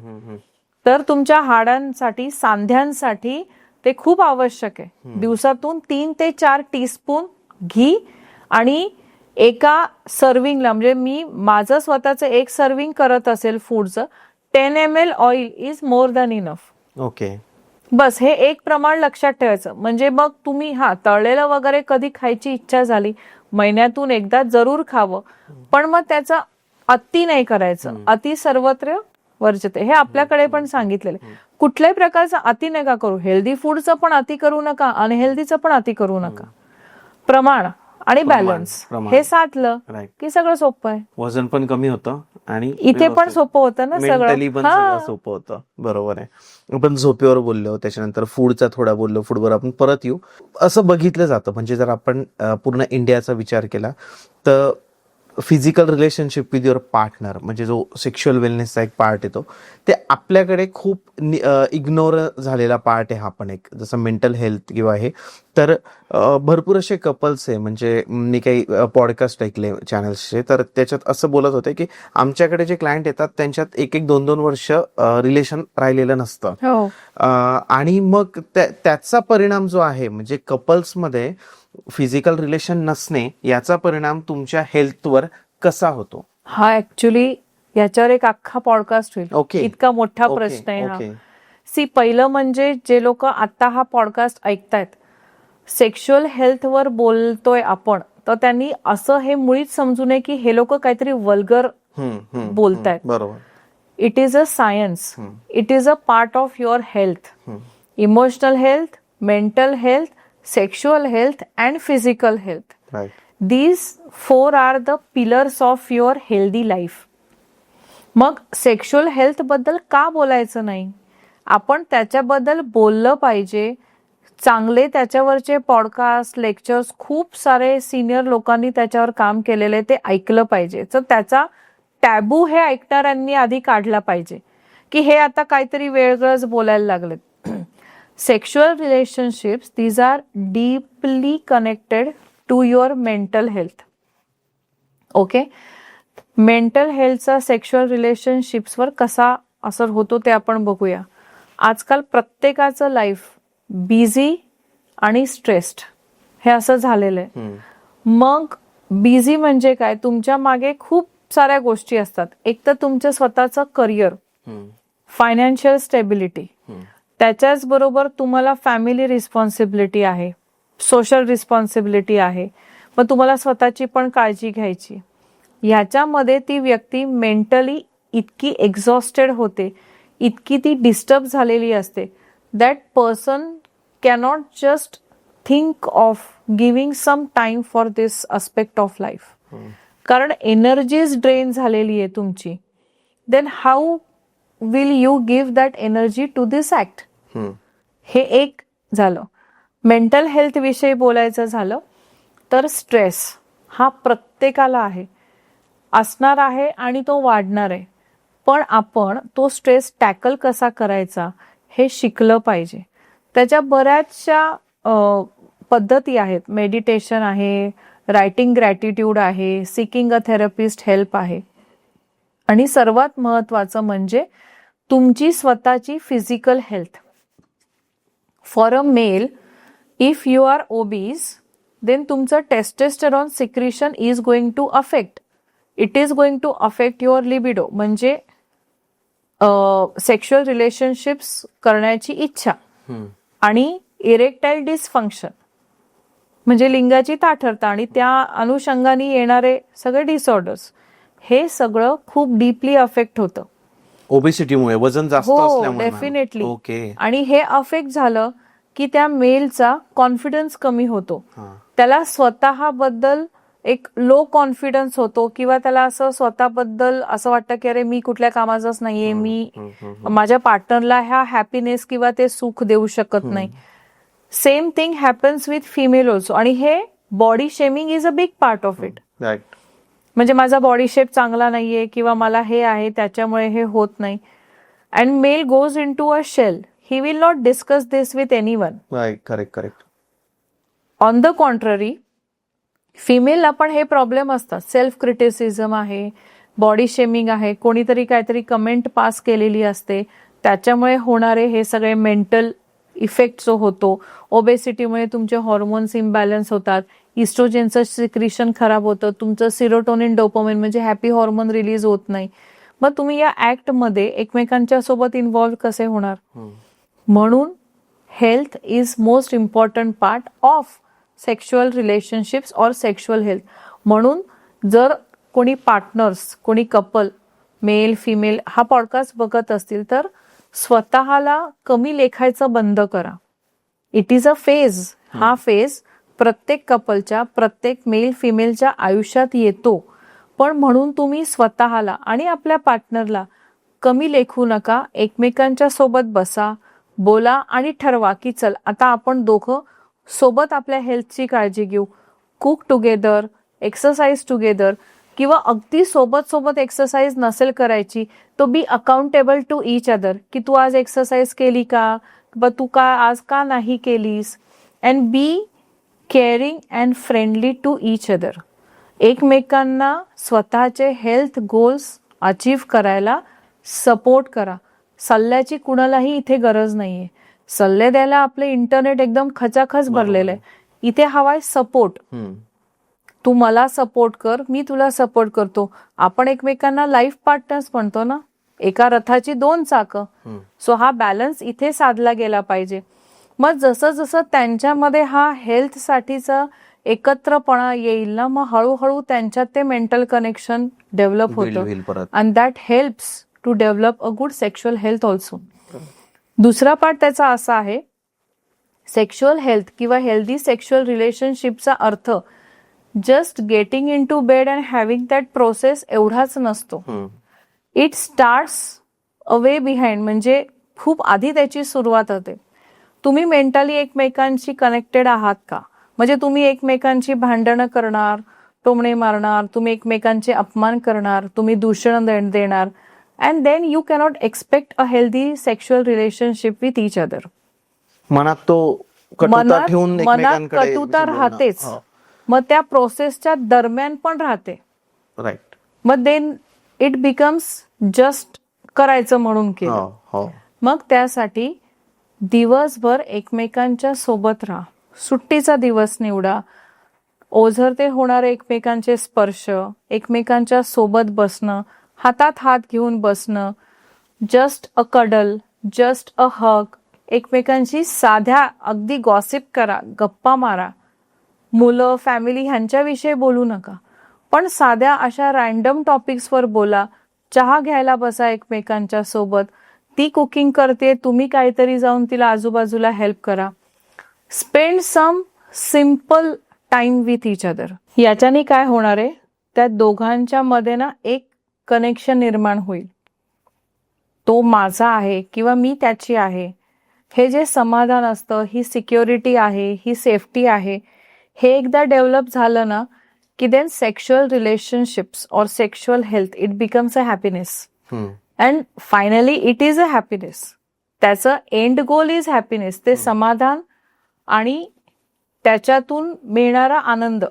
Speaker 2: तर तुमच्या हाडांसाठी, सांध्यांसाठी ते खूप आवश्यक आहे. दिवसातून 3 ते 4 टीस्पून घी आणि एका सर्विंगला, म्हणजे मी माझं स्वतःचं 1 सर्विंग करत असेल फूडचं, 10 ml oil is more than enough.
Speaker 1: Okay.
Speaker 2: बस हे एक प्रमाण लक्षात ठेवायचं. म्हणजे मग तुम्ही तळलेलं वगैरे कधी खायची इच्छा झाली, महिन्यातून एकदा जरूर खावं. पण मग त्याचा अति नाही करायचं. अति सर्वत्र वर्जते, हे आपल्याकडे पण सांगितलेलं. कुठल्याही प्रकारचा अति नका करू. हेल्दी फूडचं पण अति करू नका, अनहेल्दीचं पण अति करू नका. प्रमाण आणि बॅलन्स हे साधलं की सगळं सोपं आहे.
Speaker 1: वजन पण कमी होतं आणि
Speaker 2: इथे पण सोपं होतं ना,
Speaker 1: मेंटली पण सगळं सोपं होतं. बरोबर आहे. आपण झोपेवर बोललो, त्याच्यानंतर फूडचा थोडा बोललो, फूडवर आपण परत येऊ. असं बघितलं जातं, म्हणजे जर आपण पूर्ण इंडियाचा विचार केला तर physical relationship with your partner, म्हणजे जो सेक्शुअल वेलनेसचा एक पार्ट येतो, ते आपल्याकडे खूप इग्नोर झालेला पार्ट आहे हा पण एक. जसं मेंटल हेल्थ किंवा हे, तर भरपूर असे कपल्स आहे, म्हणजे मी काही पॉडकास्ट ऐकले चॅनल्सचे, तर त्याच्यात असं बोलत होते की आमच्याकडे जे क्लायंट येतात त्यांच्यात 1-2 वर्ष रिलेशन राहिलेलं नसतं. आणि मग त्याचा परिणाम जो आहे, म्हणजे कपल्समध्ये फिजिकल रिलेशन नसणे, याचा परिणाम तुमच्या हेल्थवर कसा होतो?
Speaker 2: हा ऍक्च्युली ह्याच्यावर एक अख्खा पॉडकास्ट होईल.
Speaker 1: ओके.
Speaker 2: इतका मोठा
Speaker 1: ओके,
Speaker 2: प्रश्न आहे हा.
Speaker 1: ओके.
Speaker 2: सी, पहिलं म्हणजे जे लोक आता हा पॉडकास्ट ऐकतायत, सेक्शुअल हेल्थवर बोलतोय आपण, तर त्यांनी असं हे मुळीच समजू नये की हे लोक काहीतरी वल्गर बोलतायत.
Speaker 1: बरोबर.
Speaker 2: It is a science. It is a part of your health. Emotional health, mental health, sexual health and physical health.
Speaker 1: Right.
Speaker 2: These 4 are the pillars of your healthy life. मग सेक्शुअल हेल्थ बद्दल का बोलायचं नाही? आपण त्याच्याबद्दल बोललं पाहिजे. चांगले त्याच्यावरचे पॉडकास्ट, लेक्चर्स, खूप सारे सिनियर लोकांनी त्याच्यावर काम केलेले, ते ऐकलं पाहिजे. तर त्याचा टॅबू हे ऐकणाऱ्यांनी आधी काढला पाहिजे की हे आता काहीतरी वेगळंच बोलायला लागलेत. Sexual relationships, these are deeply connected to your mental health. Okay. Mental हेल्थचा सेक्शुअल रिलेशनशिप्सवर कसा असर होतो ते आपण बघूया. आजकाल प्रत्येकाचं लाईफ बिझी आणि स्ट्रेस्ड हे असं झालेलं आहे. मग बिझी म्हणजे काय? तुमच्या मागे खूप साऱ्या गोष्टी असतात. एक तर तुमचं स्वतःचं करिअर, फायनान्शियल स्टेबिलिटी, त्याच्याच बरोबर तुम्हाला फॅमिली रिस्पॉन्सिबिलिटी आहे, सोशल रिस्पॉन्सिबिलिटी आहे, मग तुम्हाला स्वतःची पण काळजी घ्यायची. ह्याच्यामध्ये ती व्यक्ती मेंटली इतकी एक्झॉस्टेड होते, इतकी ती डिस्टर्ब झालेली असते, that person cannot just think of giving some time for this aspect of life. कारण एनर्जीज ड्रेन झालेली आहे तुमची. Then how will you give that energy to this act? हे एक झालं. मेंटल हेल्थ विषयी बोलायचं झालं तर स्ट्रेस हा प्रत्येकाला आहे, असणार आहे आणि तो वाढणार आहे. पण आपण तो स्ट्रेस टॅकल कसा करायचा हे शिकलं पाहिजे. त्याच्या बऱ्याचशा पद्धती आहेत. मेडिटेशन आहे, रायटिंग ग्रॅटिट्यूड आहे, सिकिंग अ थेरपिस्ट हेल्प आहे, आणि सर्वात महत्वाचं म्हणजे तुमची स्वतःची physical health. For a male, if you are obese, then तुमचं testosterone secretion is going to affect. It is going to affect your libido, म्हणजे सेक्शुअल रिलेशनशिप्स करण्याची इच्छा, आणि इरेक्टाईल डिसफंक्शन म्हणजे लिंगाची ताठरता, आणि त्या अनुषंगाने येणारे सगळे डिसऑर्डर्स, हे सगळं खूप डीपली अफेक्ट होतं
Speaker 1: ओबेसिटीमुळे, वजन जास्त
Speaker 2: हो,
Speaker 1: असल्यामुळे.
Speaker 2: डेफिनेटली.
Speaker 1: ओके.
Speaker 2: आणि हे अफेक्ट झालं की त्या मेलचा कॉन्फिडन्स कमी होतो, त्याला स्वतःबद्दल एक लो कॉन्फिडन्स होतो, किंवा त्याला असं स्वतःबद्दल असं वाटतं की अरे मी कुठल्या कामाचाच नाहीये, मी माझ्या पार्टनरला ह्या हॅपीनेस किंवा ते सुख देऊ शकत नाही. Same thing happens with female also. आणि हे body shaming is a big part of it.
Speaker 1: Right.
Speaker 2: म्हणजे माझा बॉडी शेप चांगला नाहीये, किंवा मला हे आहे त्याच्यामुळे हे होत नाही. And male goes into a shell. He will not discuss this with anyone.
Speaker 1: Right. Correct, correct.
Speaker 2: On the contrary, फिमेलला पण हे प्रॉब्लेम असतात. सेल्फ क्रिटिसिझम आहे, बॉडी शेमिंग आहे, कोणीतरी काहीतरी कमेंट पास केलेली असते, त्याच्यामुळे होणारे हे सगळे मेंटल इफेक्ट जो होतो. ओबेसिटीमुळे तुमचे हॉर्मोन्स इम्बॅलन्स होतात, इस्ट्रोजेनचं सिक्रिशन खराब होतं, तुमचं सिरोटोनिन, डोपामाइन म्हणजे हॅपी हॉर्मोन रिलीज होत नाही. मग तुम्ही या ऍक्टमध्ये एकमेकांच्या सोबत इन्व्हॉल्व कसे होणार? म्हणून health is most important part of sexual relationships or sexual health. म्हणून जर कोणी पार्टनर्स, कोणी कपल, मेल फिमेल हा पॉडकास्ट बघत असतील तर स्वतःला कमी लेखायचं बंद करा. It is a phase. हा फेज प्रत्येक कपलच्या, प्रत्येक मेल फिमेलच्या आयुष्यात येतो. पण म्हणून तुम्ही स्वतःला आणि आपल्या पार्टनरला कमी लेखू नका. एकमेकांच्या सोबत बसा, बोला आणि ठरवा की चल आता आपण दोघं सोबत आपल्या हेल्थची काळजी घेऊ. कुक टुगेदर, एक्सरसाइज टुगेदर, किंवा अगदी सोबत सोबत एक्सरसाइज नसेल करायची तो be accountable to each other, की तू आज एक्सरसाइज केली का, तू का आज का नाही केलीस. And be caring and friendly to each other. एकमेकांना स्वतःचे हेल्थ गोल्स अचीव्ह करायला सपोर्ट करा. सल्ल्याची कुणालाही इथे गरज नाहीये. सल्ले द्यायला आपले इंटरनेट एकदम खचाखच भरलेलं आहे. इथे हवाय सपोर्ट. तू मला सपोर्ट कर, मी तुला सपोर्ट करतो. आपण एकमेकांना लाईफ पार्टनर्स म्हणतो ना, एका रथाची 2 चाकं. सो हा बॅलन्स इथे साधला गेला पाहिजे. मग जसं जसं त्यांच्यामध्ये हा हेल्थ साठीचा एकत्रपणा येईल ना, मग हळूहळू त्यांच्यात ते मेंटल कनेक्शन डेव्हलप होतं
Speaker 1: परत.
Speaker 2: And that helps to develop a good sexual health also. दुसरा पार्ट त्याचा असा आहे, सेक्शुअल हेल्थ किंवा हेल्दी सेक्शुअल रिलेशनशिपचा अर्थ just getting in to bed and having that process एवढाच नसतो. It starts a way behind, म्हणजे खूप आधी त्याची सुरुवात होते. तुम्ही मेंटली एकमेकांशी कनेक्टेड आहात का? म्हणजे तुम्ही एकमेकांची भांडणं करणार, टोमणे मारणार, तुम्ही एकमेकांचे अपमान करणार, तुम्ही दूषण देणार, and then you cannot expect a healthy sexual relationship with each other.
Speaker 1: मनात तो कटुता ठेवून
Speaker 2: मनात
Speaker 1: एकमेकांकडे
Speaker 2: कटुता राहतेच, मग त्या प्रोसेसच्या दरम्यान पण राहते.
Speaker 1: राईट.
Speaker 2: मग देन इट बिकम्स जस्ट करायचं म्हणून केलं. मग त्यासाठी दिवसभर एकमेकांच्या सोबत राहा. सुट्टीचा दिवस निवडा. ओझरते होणारे एकमेकांचे स्पर्श, एकमेकांच्या सोबत बसणं, हातात हात घेऊन बसणं, just a cuddle, just a hug, एकमेकांशी साध्या अगदी गॉसिप करा, गप्पा मारा. मुलं, फॅमिली ह्यांच्याविषयी बोलू नका, पण साध्या अशा रॅन्डम टॉपिक्सवर बोला. चहा घ्यायला बसा एकमेकांच्या सोबत. ती कुकिंग करते, तुम्ही काहीतरी जाऊन तिला आजूबाजूला हेल्प करा. Spend some simple time with each other. याच्याने काय होणार आहे, त्या दोघांच्या मध्ये ना एक कनेक्शन निर्माण होईल. तो माझा आहे किंवा मी त्याची आहे, हे जे समाधान असतं, ही सिक्युरिटी आहे, ही सेफ्टी आहे, हे एकदा डेव्हलप झालं ना की देन सेक्शुअल रिलेशनशिप्स और sexual health it becomes a happiness. And finally it is a happiness. त्याचं एंड गोल इज हॅपीनेस. ते समाधान आणि त्याच्यातून मिळणारा आनंद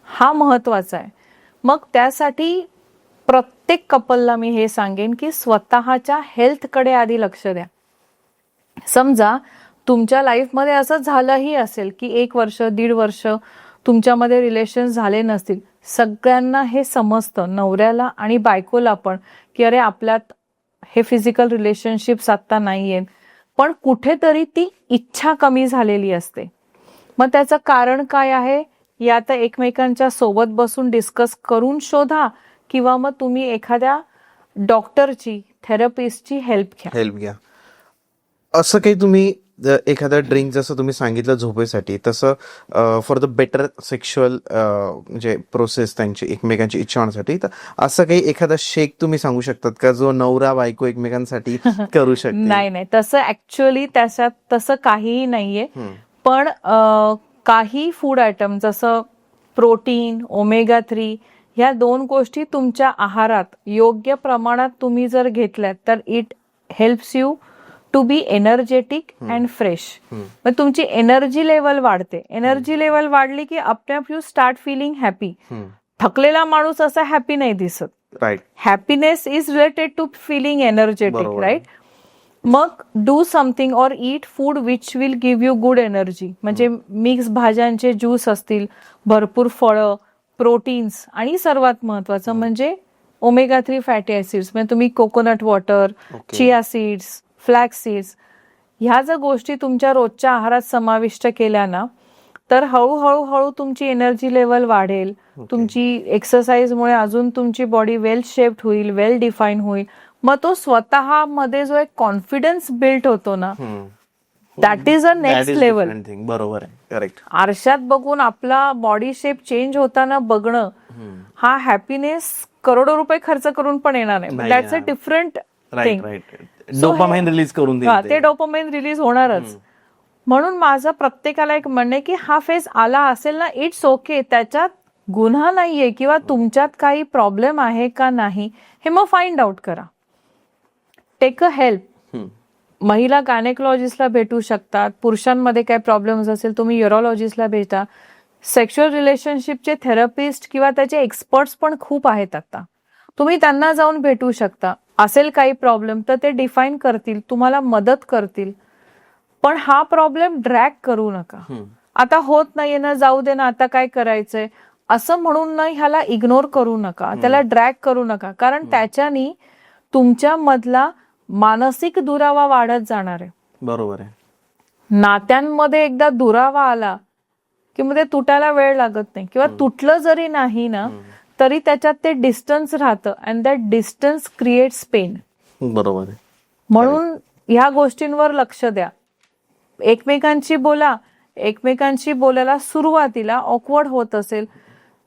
Speaker 2: हा महत्वाचा आहे. मग त्यासाठी प्रत्येक कपलला मी हे सांगेन की स्वतःच्या हेल्थकडे आधी लक्ष द्या. समजा तुमच्या लाईफमध्ये असं झालंही असेल की 1 वर्ष 1.5 वर्ष तुमच्यामध्ये रिलेशन झाले नसतील. सगळ्यांना हे समजतं, नवऱ्याला आणि बायकोला पण, की अरे आपल्यात हे फिजिकल रिलेशनशिप्स आता नाहीयेत, पण कुठेतरी ती इच्छा कमी झालेली असते. मग त्याचं कारण काय आहे, या आता एकमेकांच्या सोबत बसून डिस्कस करून शोधा, किंवा मग तुम्ही एखाद्या डॉक्टरची, थेरपिस्टची हेल्प घ्या.
Speaker 1: असं काही तुम्ही एखादा ड्रिंक जसं तुम्ही सांगितलं झोपेसाठी, तसं फॉर द बेटर सेक्शुअल म्हणजे प्रोसेस त्यांची एकमेकांची इच्छा होण्यासाठी, तर असं काही एखादा शेक तुम्ही सांगू शकतात का जो नवरा बायको एकमेकांसाठी करू शकते?
Speaker 2: नाही, तसं ऍक्च्युअली त्याच्यात तसं काहीही नाहीये. पण काही फूड आयटम जसं प्रोटीन, ओमेगा 3 ह्या 2 गोष्टी तुमच्या आहारात योग्य प्रमाणात तुम्ही जर घेतल्यात तर it helps you to be energetic and fresh. मग तुमची एनर्जी लेवल वाढते. एनर्जी लेवल वाढली की आपोआप यू स्टार्ट फिलिंग हॅपी. थकलेला माणूस असा हॅपी नाही दिसत.
Speaker 1: Right.
Speaker 2: Happiness is related to feeling energetic, right. मग डू समथिंग और eat food which will give you good energy. म्हणजे मिक्स भाज्यांचे ज्यूस असतील, भरपूर फळं, प्रोटीन्स, आणि सर्वात महत्वाचं म्हणजे ओमेगा 3 फॅटी ऍसिड्स. म्हणजे तुम्ही coconut water, chia seeds, flax seeds ह्या जर गोष्टी तुमच्या रोजच्या आहारात समाविष्ट केल्या ना, तर हळूहळू तुमची एनर्जी लेवल वाढेल. तुमची एक्सरसाइजमुळे अजून तुमची बॉडी वेल शेप्ड होईल, वेल डिफाईन होईल. मग तो स्वतःमध्ये जो एक कॉन्फिडन्स बिल्ड होतो ना, that is a next level.
Speaker 1: बरोबर आहे, करेक्ट.
Speaker 2: आरशात बघून आपला बॉडी शेप चेंज होताना बघणं, हा हॅपीनेस करोडो रुपये खर्च करून पण येणार नाही. That's a different thing.
Speaker 1: Dopamine release करून
Speaker 2: ते डोपामाइन रिलीज होणारच. म्हणून माझं प्रत्येकाला एक म्हणणं आहे की हा फेज आला असेल ना, इट्स ओके. त्याच्यात गुन्हा नाहीये, किंवा तुमच्यात काही प्रॉब्लेम आहे का नाही हे मग फाइंड आउट करा. Take a help. महिला गायनेकोलॉजिस्टला भेटू शकतात. पुरुषांमध्ये काय प्रॉब्लेम्स असेल तुम्ही युरोलॉजिस्टला भेटा. सेक्शुअल रिलेशनशिपचे थेरपिस्ट किंवा त्याचे एक्सपर्ट्स पण खूप आहेत आता. तुम्ही त्यांना जाऊन भेटू शकता. असेल काही प्रॉब्लेम तर ते डिफाईन करतील, तुम्हाला मदत करतील. पण हा प्रॉब्लेम ड्रॅग करू नका. आता होत नाहीये ना, जाऊ दे ना, आता काय करायचंय. असं म्हणून ना ह्याला इग्नोर करू नका, त्याला ड्रॅग करू नका, कारण त्याच्यानी तुमच्या मधला मानसिक दुरावा वाढत जाणार आहे.
Speaker 1: बरोबर आहे.
Speaker 2: नात्यांमध्ये एकदा दुरावा आला की मग ते तुटायला वेळ लागत नाही, किंवा तुटलं जरी नाही ना तरी त्याच्यात ते डिस्टन्स राहतं, and that distance creates pain.
Speaker 1: बरोबर आहे.
Speaker 2: म्हणून ह्या गोष्टींवर लक्ष द्या. एकमेकांशी बोला. एकमेकांशी बोलायला सुरुवातीला ऑकवर्ड होत असेल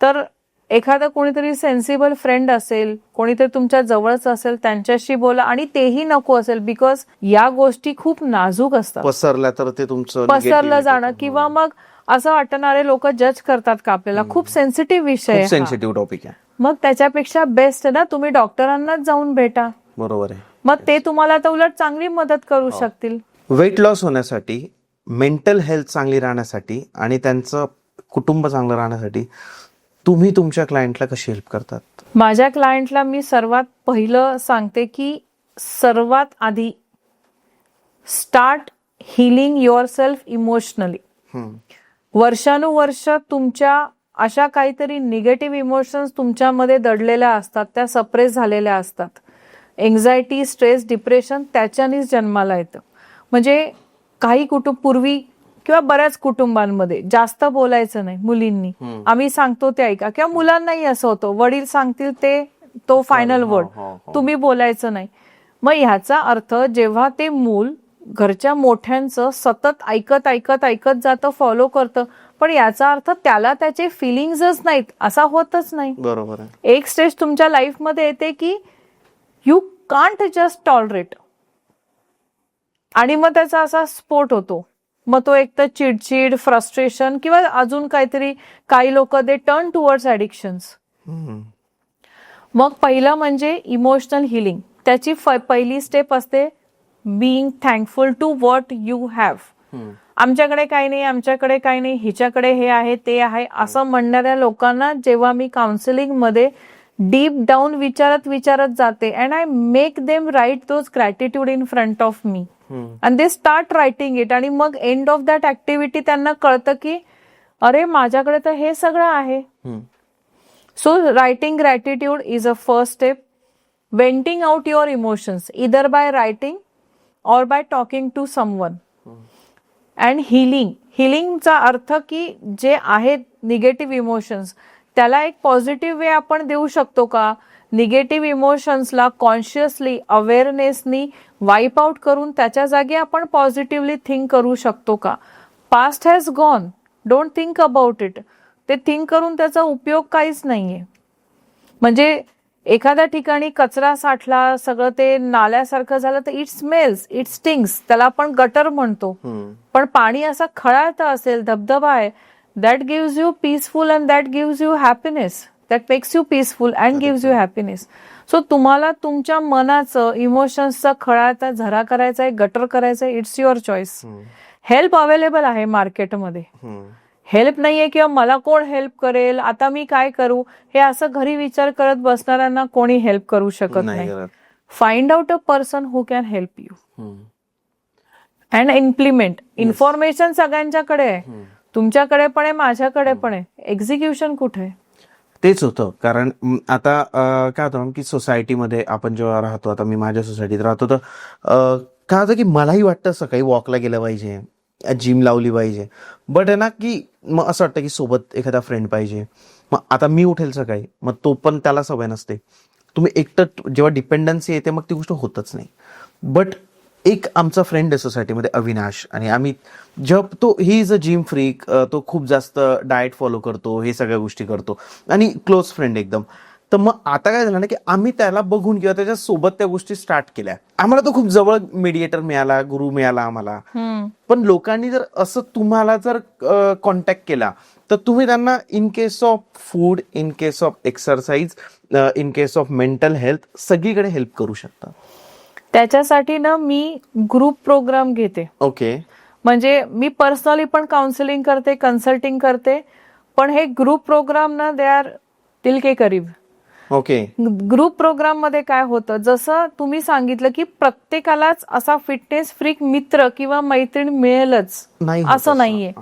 Speaker 2: तर एखादा कोणीतरी सेन्सिबल फ्रेंड असेल, कोणीतरी तुमच्या जवळच असेल, त्यांच्याशी बोला. आणि तेही नको असेल, बिकॉज या गोष्टी खूप नाजूक असतात.
Speaker 1: पसरल्या तर ते तुमचं
Speaker 2: पसरलं जाणं, किंवा मग असं वाटणारे लोक जज करतात का आपल्याला. खूप सेन्सिटिव्ह विषय आहे,
Speaker 1: सेन्सिटिव्ह टॉपिक आहे.
Speaker 2: मग त्याच्यापेक्षा बेस्ट ना तुम्ही डॉक्टरांनाच जाऊन भेटा.
Speaker 1: बरोबर आहे.
Speaker 2: मग ते तुम्हाला आता उलट चांगली मदत करू शकतील.
Speaker 1: वेट लॉस होण्यासाठी, मेंटल हेल्थ चांगली राहण्यासाठी आणि त्यांचं कुटुंब चांगलं राहण्यासाठी तुम्ही तुमच्या क्लायंटला कशी हेल्प करतात?
Speaker 2: माझ्या क्लायंटला मी सर्वात पहिलं सांगते की सर्वात आधी start healing your self emotionally. वर्षानुवर्ष तुमच्या अशा काहीतरी निगेटिव्ह इमोशन्स तुमच्यामध्ये दडलेल्या असतात, त्या सप्रेस झालेल्या असतात. एन्झायटी, स्ट्रेस, डिप्रेशन त्याच्यानेच जन्माला येतं. म्हणजे काही पूर्वी किंवा बऱ्याच कुटुंबांमध्ये जास्त बोलायचं नाही मुलींनी. आम्ही सांगतो ते ऐका, किंवा मुलांनाही असं होतं, वडील सांगतील तो फायनल वर्ड, तुम्ही बोलायचं नाही. मग ह्याचा अर्थ जेव्हा ते मूल घरच्या मोठ्यांचं सतत ऐकत ऐकत ऐकत जातं, फॉलो करतं, पण याचा अर्थ त्याला त्याचे फिलिंग्सच नाहीत असा होतच नाही.
Speaker 1: बरोबर आहे.
Speaker 2: एक स्टेज तुमच्या लाईफमध्ये येते की यू कांट जस्ट टॉलरेट, आणि मग त्याचा असा स्फोट होतो. मग तो एक तर चिडचिड, फ्रस्ट्रेशन, किंवा अजून काहीतरी. काही लोक दे टर्न टुवर्ड्स ॲडिक्शन्स. मग पहिलं म्हणजे इमोशनल हिलिंग. त्याची पहिली स्टेप असते being thankful to what you have. आमच्याकडे काही नाही, आमच्याकडे काही नाही, हिच्याकडे हे आहे ते आहे असं म्हणणाऱ्या लोकांना जेव्हा मी काउन्सिलिंग मध्ये डीप डाऊन विचारत जाते, and I make them write those gratitude in front of me, and they start writing it. आणि मग एंड ऑफ दॅट ऍक्टिव्हिटी त्यांना कळतं की अरे माझ्याकडे तर हे सगळं आहे. So writing gratitude is a first step. Venting out your emotions either by writing or by talking to someone. And हिलिंगचा अर्थ की जे आहेत निगेटिव्ह इमोशन्स त्याला एक पॉझिटिव्ह वे आपण देऊ शकतो का. निगेटिव्ह इमोशन्सला कॉन्शियसली, अवेअरनेसनी वाईप आउट करून त्याच्या जागी आपण पॉझिटिव्हली थिंक करू शकतो का. Past has gone, don't think about it. ते थिंक करून त्याचा उपयोग काहीच नाहीये. म्हणजे एखाद्या ठिकाणी कचरा साठला, सगळं ते नाल्यासारखं झालं तर इट स्मेल्स, इट स्टिंग्स, त्याला आपण गटर म्हणतो. पण पाणी असं खळाळतं असेल, धबधबा आहे, that gives you peaceful and that gives you happiness. That makes you peaceful and gives you happiness. So तुम्हाला तुमच्या मनाचं, इमोशन्सचा खळाळता झरा करायचा आहे, गटर करायचं आहे, it's your choice. Help available आहे मार्केटमध्ये. हेल्प नाहीये किंवा मला कोण हेल्प करेल, आता मी काय करू, हे असं घरी विचार करत बसणाऱ्यांना कोणी हेल्प करू शकत नाही. Find out a person who can help you and implement. Information सगळ्यांच्याकडे आहे, तुमच्याकडे पण आहे, माझ्याकडे पण आहे. एक्झिक्युशन कुठे आहे?
Speaker 1: तेच होतं. कारण आता काय होतं की सोसायटीमध्ये आपण जेव्हा राहतो, आता मी माझ्या सोसायटीत राहतो, तर काय होतं की मलाही वाटतं सकाळी वॉकला गेलं पाहिजे, जिम लावली पाहिजे, बट आहे ना की मग असं वाटतं की सोबत एखादा फ्रेंड पाहिजे. मग आता मी उठेल सकाळी, मग तो पण त्याला सवय नसते. तुम्ही एकटं जेव्हा डिपेंडन्सी येते मग ती गोष्ट होतच नाही. बट एक आमचा फ्रेंड आहे सोसायटीमध्ये, अविनाश, आणि आम्ही तो he is a gym freak, तो खूप जास्त डाएट फॉलो करतो, हे सगळ्या गोष्टी करतो आणि क्लोज फ्रेंड एकदम. तर मग आता काय झालं ना की आम्ही त्याला बघून किंवा त्याच्या सोबत त्या गोष्टी स्टार्ट केल्या. आम्हाला तो खूप जवळ मीडिएटर मिळाला, गुरु मिळाला आम्हाला. पण लोकांनी जर असं तुम्हाला जर कॉन्टॅक्ट केला तर तुम्ही त्यांना in case of food, in case of exercise, in case of mental health सगळीकडे हेल्प करू शकता.
Speaker 2: त्याच्यासाठी ना मी ग्रुप प्रोग्राम घेते.
Speaker 1: ओके.
Speaker 2: म्हणजे मी पर्सनली पण काउन्सिलिंग करते, कन्सल्टिंग करते, पण हे ग्रुप प्रोग्राम ना दे आर दिल के करीब.
Speaker 1: ओके.
Speaker 2: ग्रुप प्रोग्राम मध्ये काय होतं, जसं तुम्ही सांगितलं की प्रत्येकालाच असा फिटनेस फ्रीक मित्र किंवा मैत्रीण मिळेलच असं नाहीये.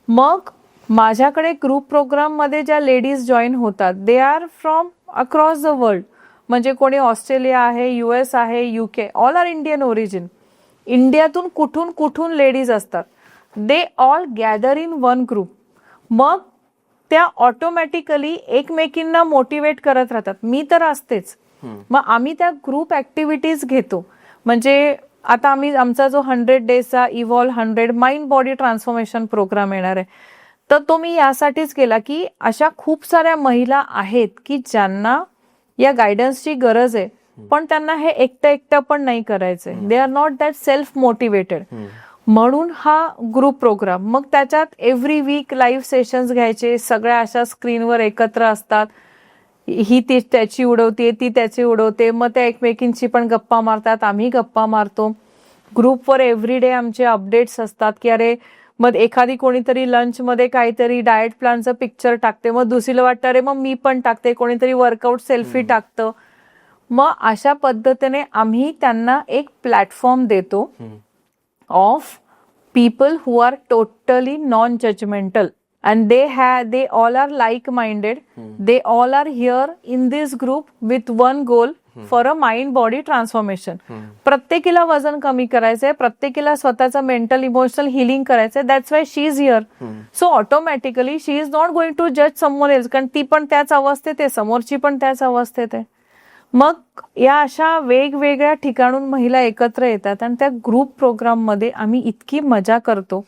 Speaker 2: मग माझ्याकडे ग्रुप प्रोग्राम मध्ये ज्या लेडीज जॉईन होतात they are from across the world. म्हणजे कोणी ऑस्ट्रेलिया आहे, US आहे, UK, all are Indian origin. इंडियातून कुठून कुठून लेडीज असतात. They all gather in one group. मग त्या ऑटोमॅटिकली एकमेकींना मोटिवेट करत राहतात. मी तर असतेच. मग आम्ही त्या ग्रुप ऍक्टिव्हिटीज घेतो. म्हणजे आता आमचा जो 100 डेजचा evolve 100 mind body transformation programme येणार आहे, तर तो मी यासाठीच केला की अशा खूप साऱ्या महिला आहेत की ज्यांना या गायडन्सची गरज आहे, पण त्यांना हे एकटं पण नाही करायचंय. दे are not that self motivated. म्हणून हा ग्रुप प्रोग्राम. मग त्याच्यात एव्हरी वीक लाईव्ह सेशन्स घ्यायचे. सगळ्या अशा स्क्रीनवर एकत्र असतात. ही ती त्याची उडवते, ती त्याची उडवते. मग त्या एकमेकींची पण गप्पा मारतात, आम्ही गप्पा मारतो. ग्रुपवर एव्हरीडे आमचे अपडेट्स असतात की अरे मग एखादी कोणीतरी लंचमध्ये काहीतरी डाएट प्लॅनचं पिक्चर टाकते, मग दुसरीला वाटतं अरे मग मी पण टाकते. कोणीतरी वर्कआउट सेल्फी टाकतं. मग अशा पद्धतीने आम्ही त्यांना एक प्लॅटफॉर्म देतो of people who are totally non-judgmental and they all are like-minded. They all are here in this group with one goal for a mind body transformation. प्रत्येकीला वजन कमी करायचंय, प्रत्येकीला स्वतःचं मेंटल इमोशनल हिलिंग करायचंय. That's why she is here. So automatically she is not going to जज someone else, कारण ती पण त्याच अवस्थेत आहे, समोरची पण त्याच अवस्थेत आहे. मग या अशा वेगवेगळ्या ठिकाणून महिला एकत्र येतात आणि त्या ग्रुप प्रोग्राम मध्ये आम्ही इतकी मजा करतो.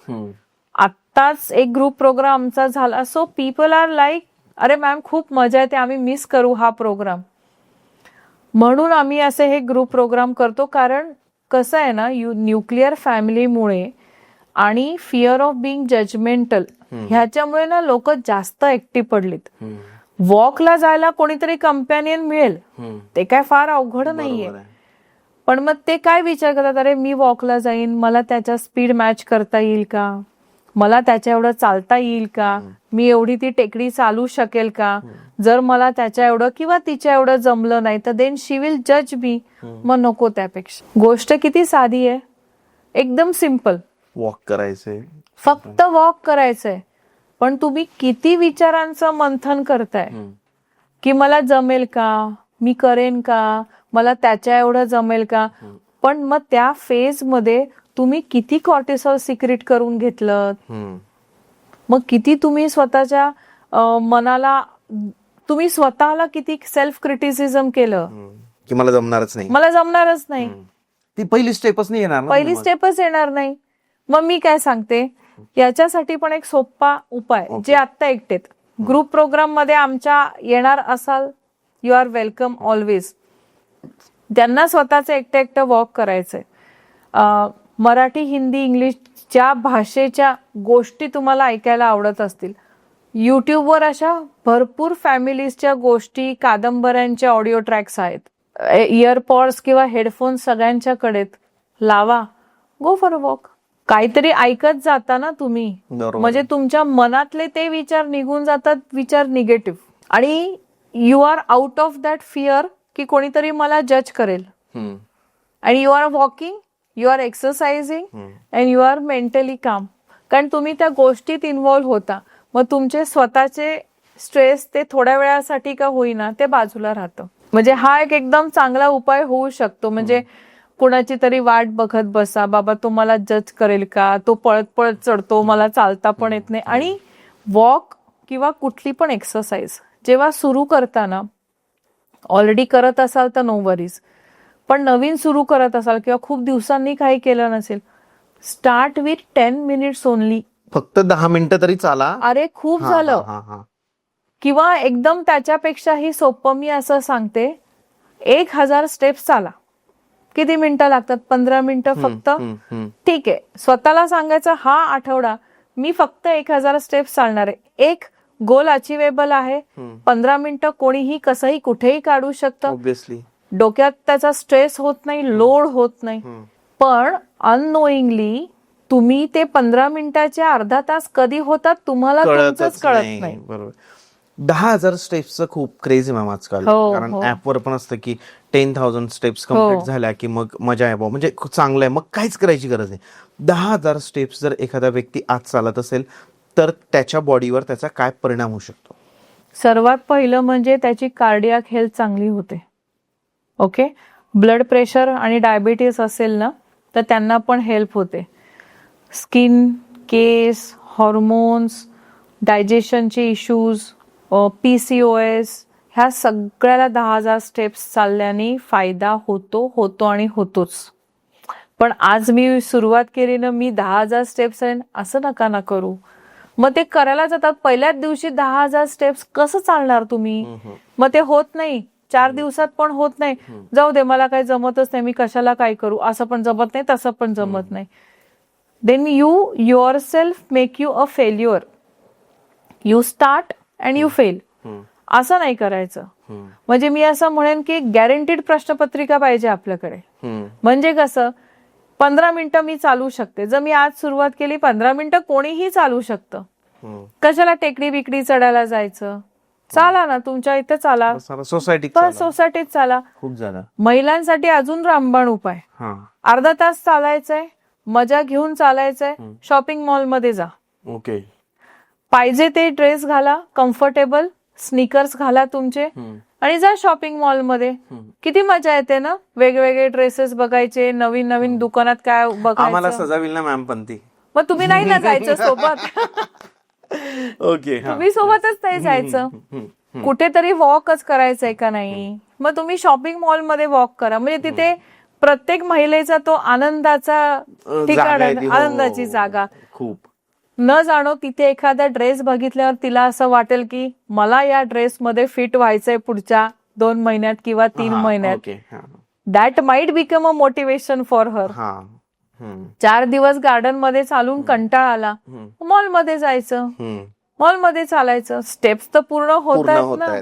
Speaker 2: आत्ताच एक ग्रुप प्रोग्राम आमचा झाला. सो पीपल आर लाईक अरे मॅम खूप मजा येते, आम्ही मिस करू हा प्रोग्राम. म्हणून आम्ही असे हे ग्रुप प्रोग्राम करतो. कारण कसं आहे ना, न्यूक्लिअर फॅमिलीमुळे आणि फिअर ऑफ बिंग जजमेंटल ह्याच्यामुळे ना लोक जास्त ऍक्टिव्ह पडलीत. वॉकला जायला कोणीतरी कंपॅनियन मिळेल ते काय फार अवघड नाहीये. पण मग ते काय विचार करतात, अरे मी वॉकला जाईन, मला त्याच्या स्पीड मॅच करता येईल का, मला त्याच्या एवढं चालता येईल का, मी एवढी ती टेकडी चालू शकेल का, जर मला त्याच्या एवढं किंवा तिच्या एवढं जमलं नाही तर देन शी विल जज मी. मग नको. त्यापेक्षा गोष्ट किती साधी आहे, एकदम सिम्पल.
Speaker 1: वॉक करायचंय,
Speaker 2: फक्त वॉक करायचंय. पण तुम्ही किती विचारांचं मंथन करताय की मला जमेल का, मी करेन का, मला त्याच्या एवढं जमेल का. पण मग त्या फेज मध्ये तुम्ही किती कॉर्टिसॉल सिक्रेट करून घेतलं, मग किती तुम्ही स्वतःच्या मनाला, तुम्ही स्वतःला किती सेल्फ क्रिटिसिझम केलं
Speaker 1: की मला जमणारच नाही,
Speaker 2: मला जमणारच नाही.
Speaker 1: ती पहिली स्टेपच नाही येणार,
Speaker 2: पहिली स्टेपच येणार नाही. मग मी काय सांगते, याच्यासाठी पण एक सोपा उपाय. जे आत्ता एकटेत ग्रुप प्रोग्राम मध्ये आमच्या येणार असाल, यू आर वेलकम ऑलवेज. त्यांना स्वतःच एकटं वॉक करायचंय. मराठी, हिंदी, इंग्लिश ज्या भाषेच्या गोष्टी तुम्हाला ऐकायला आवडत असतील, युट्यूबवर अशा भरपूर फॅमिलीजच्या गोष्टी, कादंबऱ्यांच्या ऑडिओ ट्रॅक्स आहेत. इयरपॉड्स किंवा हेडफोन्स सगळ्यांच्याकडे लावा, गो फॉर अ वॉक. काहीतरी ऐकत जाता ना तुम्ही, म्हणजे तुमच्या मनातले ते विचार निघून जातात, विचार निगेटिव्ह, आणि you are out of that fear की कोणीतरी मला जज करेल. आणि you are walking, you are exercising and you are mentally calm. कारण तुम्ही त्या गोष्टीत इन्व्हॉल्व्ह होता. मग तुमचे स्वतःचे स्ट्रेस ते थोड्या वेळासाठी का होईना ते बाजूला राहतं. म्हणजे हा एक एकदम चांगला उपाय होऊ शकतो. म्हणजे कुणाची तरी वाट बघत बसा, बाबा तो मला जज करेल का, तो पळत पळत चढतो, मला चालता पण येत नाही. आणि वॉक किंवा कुठली पण एक्सरसाइज जेव्हा सुरू करताना, ऑलरेडी करत असाल तर नो वरीज, पण नवीन सुरू करत असाल किंवा खूप दिवसांनी काही केलं नसेल, स्टार्ट विथ 10 मिनिट्स ओनली.
Speaker 1: फक्त 10 मिनिटं तरी चाला.
Speaker 2: अरे खूप झालं. किंवा एकदम त्याच्यापेक्षाही सोपं मी असं सांगते, 1000 स्टेप्स चाला. किती मिनिटं लागतात, 15 मिनिटं फक्त. ठीक आहे, स्वतःला सांगायचं हा आठवडा मी फक्त 1000 स्टेप्स चालणार आहे. एक गोल अचिवेबल आहे. 15 मिनिटं कोणीही कसंही कुठेही काढू शकतं.
Speaker 1: ऑब्विसली
Speaker 2: डोक्यात त्याचा स्ट्रेस होत नाही, लोड होत नाही. पण अननोईंगली तुम्ही ते 15 मिनिटाचे अर्धा तास कधी होतात तुम्हाला तुमचंच कळत नाही.
Speaker 1: बरोबर. 10,000 स्टेप्सचं खूप क्रेझी मॅम आजकाल. कारण ऍपवर पण असतं की 10,000 स्टेप्स कम्प्लीट झाल्या की मग मजा आहे, म्हणजे चांगलं आहे, मग काहीच करायची गरज नाही. 10,000 स्टेप्स जर एखादा व्यक्ती आज चालत असेल तर त्याच्या बॉडीवर त्याचा काय परिणाम होऊ शकतो?
Speaker 2: सर्वात पहिलं म्हणजे त्याची कार्डियाक हेल्थ चांगली होते. ओके, ब्लड प्रेशर आणि डायबिटीस असेल ना तर त्यांना पण हेल्प होते. स्किन, केस, हॉर्मोन्स, डायजेशनचे इश्यूज, PCOS, ह्या सगळ्याला 10,000 स्टेप्स चालल्याने फायदा होतो आणि होतोच. पण आज मी सुरुवात केली ना, मी 10,000 स्टेप्स आहे असं नका ना करू. मग ते करायला जातात पहिल्याच दिवशी 10,000 स्टेप्स कसं चालणार तुम्ही? मग ते होत नाही, 4 दिवसात पण होत नाही. जाऊ दे, मला काही जमतच नाही, मी कशाला काय करू, असं पण जमत नाही, तसं पण जमत नाही. Then you yourself make you a failure. You start and you fail. असं नाही करायचं. म्हणजे मी असं म्हणेन की गॅरंटीड प्रश्नपत्रिका पाहिजे आपल्याकडे. म्हणजे कसं 15 मिनिटं मी चालू शकते. जर मी आज सुरुवात केली 15 मिनिटं कोणीही चालू शकतं. कशाला टेकडी बिकडी चढायला जायचं? चाला ना, तुमच्या इथे चाला, सोसायटीत चाला.
Speaker 1: खूप झालं.
Speaker 2: महिलांसाठी अजून रामबाण उपाय. अर्धा तास चालायचंय, मजा घेऊन चालायचंय, शॉपिंग मॉल मध्ये जा.
Speaker 1: ओके.
Speaker 2: पाहिजे ते ड्रेस घाला, कम्फर्टेबल स्नीकर्स घाला तुमचे आणि जा शॉपिंग मॉल मध्ये. किती मजा येते ना, वेगवेगळे ड्रेसेस बघायचे, नवीन नवीन दुकानात काय
Speaker 1: आम्हाला
Speaker 2: बघायचं.
Speaker 1: सजाविल ना मॅम पण ती.
Speaker 2: मग तुम्ही नाही ना जायचं सोबत.
Speaker 1: ओके.
Speaker 2: तुम्ही सोबतच नाही जायचं, कुठेतरी वॉकच करायचंय का नाही, मग तुम्ही शॉपिंग मॉल मध्ये वॉक करा. म्हणजे तिथे प्रत्येक महिलेचा तो आनंदाचा ठिकाण, आनंदाची जागा.
Speaker 1: खूप
Speaker 2: न जाणो तिथे एखादा ड्रेस बघितल्यावर तिला असं वाटेल की मला या ड्रेसमध्ये फिट व्हायचंय पुढच्या 2 महिन्यात किंवा 3 महिन्यात. That might become a motivation for her. 4 दिवस गार्डन मध्ये चालून कंटाळा आला, मॉल मध्ये जायचं, मॉल मध्ये चालायचं. स्टेप्स तर पूर्ण होत आहेत ना.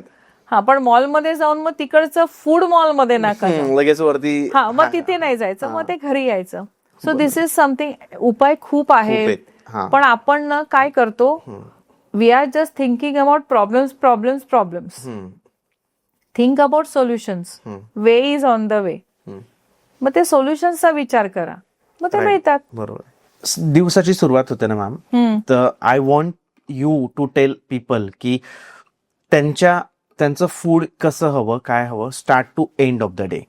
Speaker 2: हा, पण मॉल मध्ये जाऊन मग तिकडचं फूड मॉल मध्ये नका
Speaker 1: लगेच वरती.
Speaker 2: हा, मग तिथे नाही जायचं, मग ते घरी यायचं. So this is something. उपाय खूप आहेत, पण आपण ना काय करतो, we are just thinking about problems. Think about solutions. Way is on the way. मग ते सोल्युशन्सचा विचार करा, मग ते मिळतात.
Speaker 1: बरोबर. दिवसाची सुरुवात होते ना मॅम, तर I want you to tell people की त्यांचं फूड कसं हवं, काय हवं, start to end of the day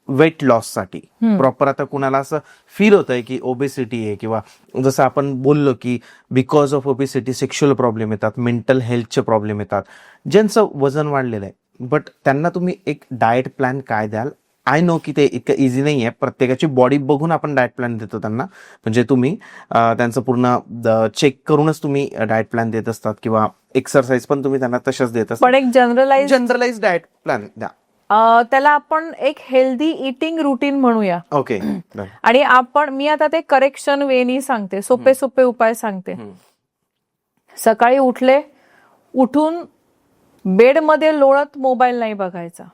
Speaker 1: weight loss साठी. प्रॉपर आता कुणाला असं फील होतंय की ओबेसिटी आहे, किंवा जसं आपण बोललो की because of obesity sexual problem येतात, मेंटल हेल्थचे प्रॉब्लेम येतात, ज्यांचं वजन वाढलेलं आहे. बट त्यांना तुम्ही एक डाएट प्लॅन काय द्याल? आय नो की ते इतकं इझी नाही आहे, प्रत्येकाची बॉडी बघून आपण डाएट प्लॅन देतो त्यांना. म्हणजे तुम्ही त्यांचं पूर्ण चेक करूनच तुम्ही डाएट प्लॅन देत असतात, किंवा एक्सरसाइज पण तुम्ही त्यांना तशाच देत असतात.
Speaker 2: पण एक
Speaker 1: जनरलाइज डाएट प्लॅन द्या.
Speaker 2: त्याला आपण एक हेल्दी इटिंग रुटीन म्हणूया.
Speaker 1: ओके.
Speaker 2: आणि मी आता ते करेक्शन वेनी सांगते, सोपे उपाय सांगते. सकाळी उठून बेडमध्ये लोळत मोबाईल नाही बघायचा.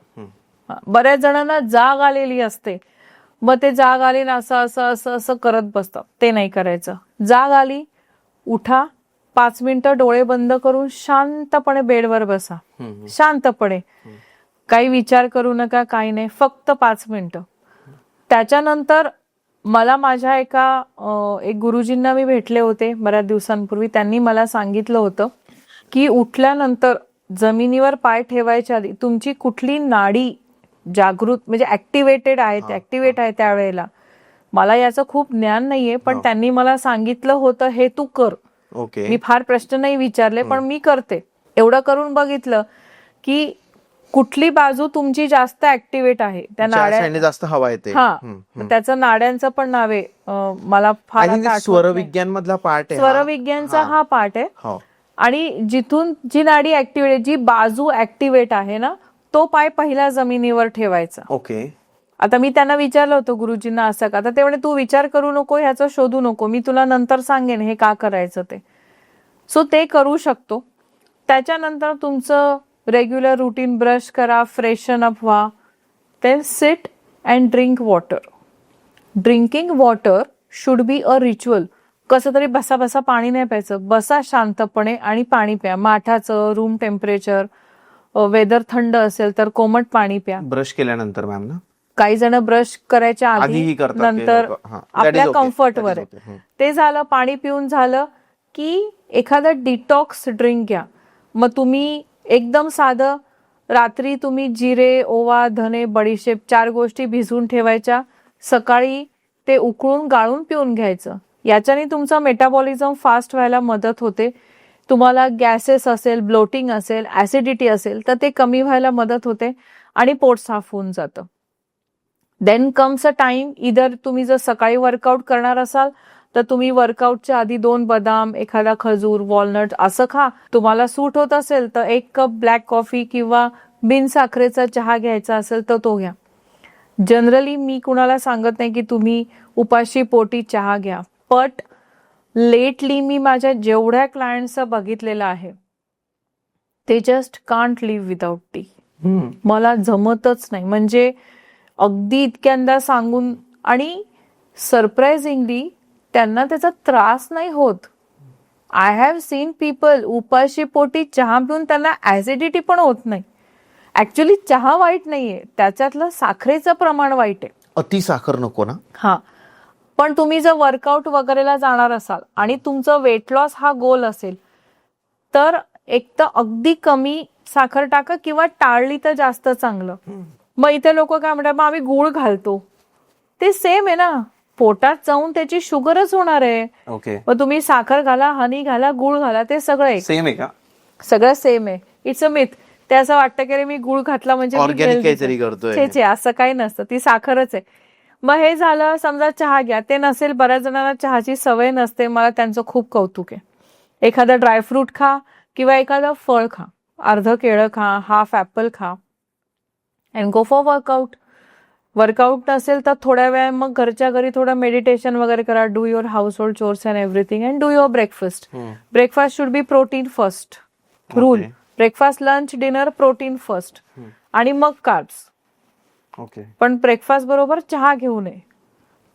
Speaker 2: बऱ्याच जणांना जाग आलेली असते, मग ते जाग आली ना असं करत बसतात. ते नाही करायचं. जाग आली, उठा, 5 मिनिटं डोळे बंद करून शांतपणे बेडवर बसा. शांतपणे, काही विचार करू नका, काही नाही, फक्त 5 मिनिटं. त्याच्यानंतर मला माझ्या एक गुरुजींना मी भेटले होते बऱ्याच दिवसांपूर्वी. त्यांनी मला सांगितलं होतं की उठल्यानंतर जमिनीवर पाय ठेवायच्या आधी तुमची कुठली नाडी जागृत म्हणजे ऍक्टिवेट आहे त्यावेळेला. मला याचं खूप ज्ञान नाहीये, पण त्यांनी मला सांगितलं होतं हे तू कर. मी फार प्रश्न नाही विचारले, पण मी करते. एवढं करून बघितलं की कुठली बाजू तुमची जास्त ऍक्टिवेट आहे, त्या नाड्या
Speaker 1: जास्त हवा येते.
Speaker 2: त्याचं नाड्यांचं पण नाव आहे, मला फार
Speaker 1: स्वरविज्ञान मधला पार्ट आहे,
Speaker 2: स्वरविज्ञानचा हा पार्ट आहे. आणि जिथून जी नाडी ऍक्टिवेट, जी बाजू ऍक्टिवेट आहे ना, तो पाय पहिला जमिनीवर ठेवायचा.
Speaker 1: ओके.
Speaker 2: आता मी त्यांना विचारलं होतं गुरुजींना असं का, तर ते म्हणे तू विचार करू नको, ह्याचं शोधू नको, मी तुला नंतर सांगेन हे का करायचं ते. सो ते करू शकतो. त्याच्यानंतर तुमचं रेग्युलर रुटीन, ब्रश करा, फ्रेशन अप व्हा, then sit and drink water. Drinking water should be a ritual. कसं तरी बसा पाणी नाही प्यायचं, बसा शांतपणे आणि पाणी प्या. माठाचं, रूम टेम्परेचर, वेदर थंड असेल तर कोमट पाणी प्या.
Speaker 1: ब्रश केल्यानंतर मॅम ना,
Speaker 2: काही जण ब्रश करायच्या आधी नंतर आपल्या कम्फर्टवर आहे. ते झालं, पाणी पिऊन झालं की एखादं डिटॉक्स ड्रिंक घ्या. मग तुम्ही एकदम साधं रात्री तुम्ही जिरे, ओवा, धने, बडीशेप 4 गोष्टी भिजवून ठेवायच्या, सकाळी ते उकळून गाळून पिऊन घ्यायचं. याच्याने तुमचा मेटाबॉलिझम फास्ट व्हायला मदत होते. तुम्हाला गॅसेस असेल, ब्लोटिंग असेल, ऍसिडिटी असेल तर ते कमी व्हायला मदत होते आणि पोट साफ होऊन जातं. देन कम्स अ टाइम, इधर तुम्ही जर सकाळी वर्कआउट करणार असाल तर तुम्ही वर्कआउटच्या आधी 2 बदाम, एखादा खजूर, वॉलनट असं खा. तुम्हाला सूट होत असेल तर 1 कप ब्लॅक कॉफी किंवा बिनसाखरेचा चहा घ्यायचा असेल तर तो घ्या. जनरली मी कुणाला सांगत नाही की तुम्ही उपाशी पोटी चहा घ्या, बट लेटली मी माझ्या जेवढ्या क्लायंट्सचं बघितलेलं आहे ते just can't live without tea. मला जमतच नाही. म्हणजे अगदी इतक्यांदा सांगून आणि सरप्राइझिंगली त्यांना त्याचा त्रास नाही होत. आय हॅव सीन पीपल उपाशी पोटी चहा पिऊन त्यांना ऍसिडिटी पण होत नाही. ऍक्च्युली चहा वाईट नाहीये, त्याच्यातलं साखरेचं प्रमाण वाईट आहे.
Speaker 1: अति साखर नको ना.
Speaker 2: हा, पण तुम्ही जर वर्कआउट वगैरेला जाणार असाल आणि तुमचं वेट लॉस हा गोल असेल तर एक तर अगदी कमी साखर टाका किंवा टाळली तर जास्त चांगलं. मग इथे लोक काय म्हणतात, मग आम्ही गुळ घालतो. ते सेम आहे ना, पोटात जाऊन त्याची शुगरच होणार आहे.
Speaker 1: ओके,
Speaker 2: मग तुम्ही साखर घाला, हनी घाला, गुळ घाला, ते सगळं
Speaker 1: सेम आहे का?
Speaker 2: सगळं सेम आहे. It's a myth. ते असं वाटतं की अरे मी गुळ घातला म्हणजे
Speaker 1: ऑर्गॅनिक काहीतरी करतोय.
Speaker 2: छे, असं काही नसतं, ती साखरच आहे. मग हे झालं, समजा चहा घ्या, ते नसेल, बऱ्याच जणांना चहाची सवय नसते, मला त्यांचं खूप कौतुक आहे. एखादं ड्रायफ्रूट खा किंवा एखादं फळ खा, अर्ध केळं खा, हाफ ऍपल खा and go for workout. Workout नसेल तर थोड्या वेळ मग घरच्या घरी थोडं मेडिटेशन वगैरे करा. Do your house hold chores and everything and do your breakfast. Breakfast should be protein first rule. Breakfast, lunch, dinner protein first आणि मग कार्ब्स.
Speaker 1: ओके,
Speaker 2: पण ब्रेकफास्ट बरोबर चहा घेऊ नये,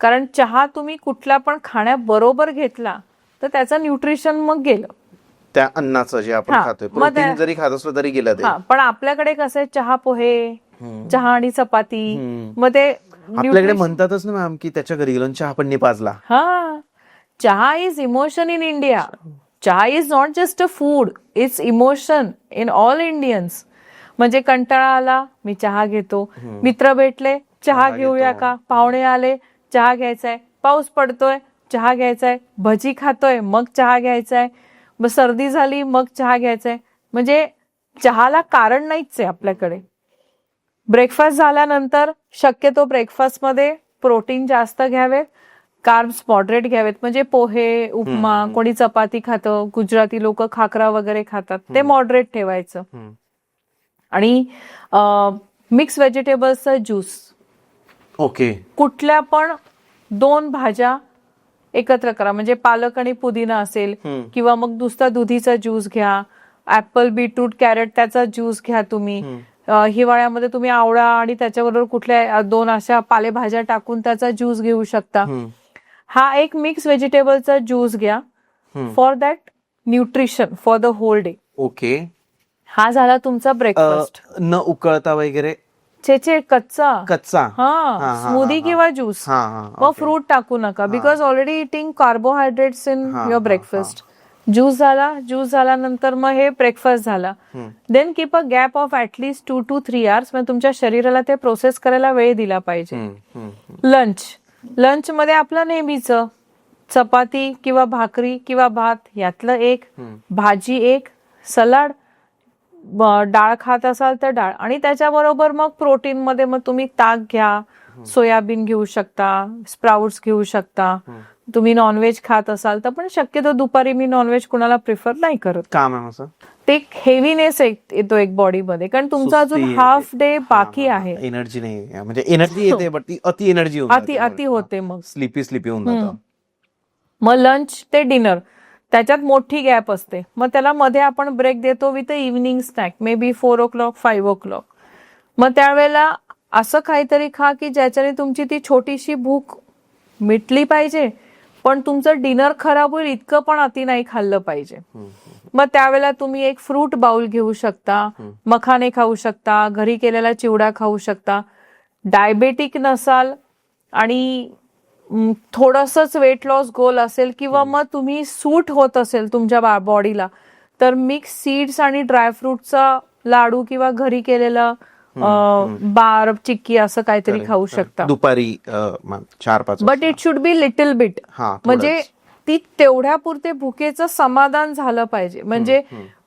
Speaker 2: कारण चहा तुम्ही कुठल्या पण खाण्याबरोबर घेतला तर त्याचं न्यूट्रिशन मग गेलं.
Speaker 1: त्या अन्नाचं जे आपण खातोय, प्रोटीन जरी खात असलं तरी गेलं ते.
Speaker 2: पण आपल्याकडे कसं आहे, चहा पोहे, चहा आणि चपाती, मग ते
Speaker 1: आपल्याकडे म्हणतातच ना मॅम की त्याच्या घरी गेलो चहा पण नाही पाजला.
Speaker 2: हा, चहा इज इमोशन इन इंडिया. चहा is not just a food, it's emotion in all Indians. म्हणजे कंटाळा आला, मी चहा घेतो. मित्र भेटले, चहा घेऊया का. पाहुणे आले, चहा घ्यायचाय. पाऊस पडतोय, चहा घ्यायचाय. भजी खातोय, मग चहा घ्यायचाय. मग सर्दी झाली, मग चहा घ्यायचाय. म्हणजे चहाला कारण नाहीच आहे आपल्याकडे. ब्रेकफास्ट झाल्यानंतर शक्यतो ब्रेकफास्टमध्ये प्रोटीन जास्त घ्यावेत, कार्ब्स मॉडरेट घ्यावेत. म्हणजे पोहे, उपमा, कोणी चपाती खातं, गुजराती लोक खाकरा वगैरे खातात, ते मॉडरेट ठेवायचं. आणि मिक्स व्हेजिटेबल्सचा ज्यूस.
Speaker 1: ओके,
Speaker 2: कुठल्या पण 2 भाज्या एकत्र करा. म्हणजे पालक आणि पुदिना असेल किंवा मग नुसता दुधीचा ज्यूस घ्या. ऍपल, बीटरूट, कॅरेट त्याचा ज्यूस घ्या तुम्ही. हिवाळ्यामध्ये तुम्ही आवळा आणि त्याच्याबरोबर कुठल्या 2 अशा पालेभाज्या टाकून त्याचा ज्यूस घेऊ शकता. हा एक मिक्स व्हेजिटेबलचा ज्यूस घ्या for that nutrition for the whole day.
Speaker 1: Okay,
Speaker 2: हा झाला तुमचा ब्रेकफास्ट.
Speaker 1: न उकळता वगैरे,
Speaker 2: छे कच्चा.
Speaker 1: हा,
Speaker 2: स्मूदी किंवा ज्यूस. मग फ्रूट टाकू नका, because already eating carbohydrates in your breakfast. Juice झाल्यानंतर मग हे ब्रेकफास्ट झाला. Then keep a gap of at least 2 to 3 hours. म्हणजे तुमच्या शरीराला ते प्रोसेस करायला वेळ दिला पाहिजे. लंच मध्ये आपलं नेहमीचं चपाती किंवा भाकरी किंवा भात, यातलं एक, भाजी एक, सलाड, डाळ खात असाल तर डाळ, आणि त्याच्याबरोबर मग प्रोटीन मध्ये मग तुम्ही ताक घ्या, सोयाबीन घेऊ शकता, स्प्राउट्स घेऊ शकता. तुम्ही नॉनव्हेज खात असाल तर, पण शक्यतो दुपारी मी नॉनव्हेज कुणाला प्रिफर नाही करत.
Speaker 1: का मॅम असं?
Speaker 2: ते हेवीनेस येतो एक बॉडीमध्ये, कारण तुमचा अजून हाफ डे बाकी आहे.
Speaker 1: एनर्जी नाही, म्हणजे एनर्जी येते बट ती अति एनर्जी
Speaker 2: अति होते, मग
Speaker 1: स्लिपी होऊन जातं.
Speaker 2: मग लंच ते डिनर त्याच्यात मोठी गॅप असते. मग त्याला मध्ये आपण ब्रेक देतो with evening snack, may be 4 o'clock 5 o'clock. मग त्यावेळेला असं काहीतरी खा की ज्याच्याने तुमची ती छोटीशी भूक मिटली पाहिजे, पण तुमचं डिनर खराब होईल इतकं पण अति नाही खाल्लं पाहिजे. मग त्यावेळेला तुम्ही एक फ्रूट बाउल घेऊ शकता, मखाने खाऊ शकता, घरी केलेला चिवडा खाऊ शकता. डायबेटिक नसाल आणि थोडंसंच वेट लॉस गोल असेल किंवा मग तुम्ही सूट होत असेल तुमच्या बॉडीला, तर मिक्स सीड्स आणि ड्रायफ्रुटचा लाडू किंवा घरी केलेला बार चिक्की असं काहीतरी खाऊ शकता
Speaker 1: दुपारी 4-5.
Speaker 2: But it should be little bit. म्हणजे ती तेवढ्या पुरते भुकेचं समाधान झालं पाहिजे. म्हणजे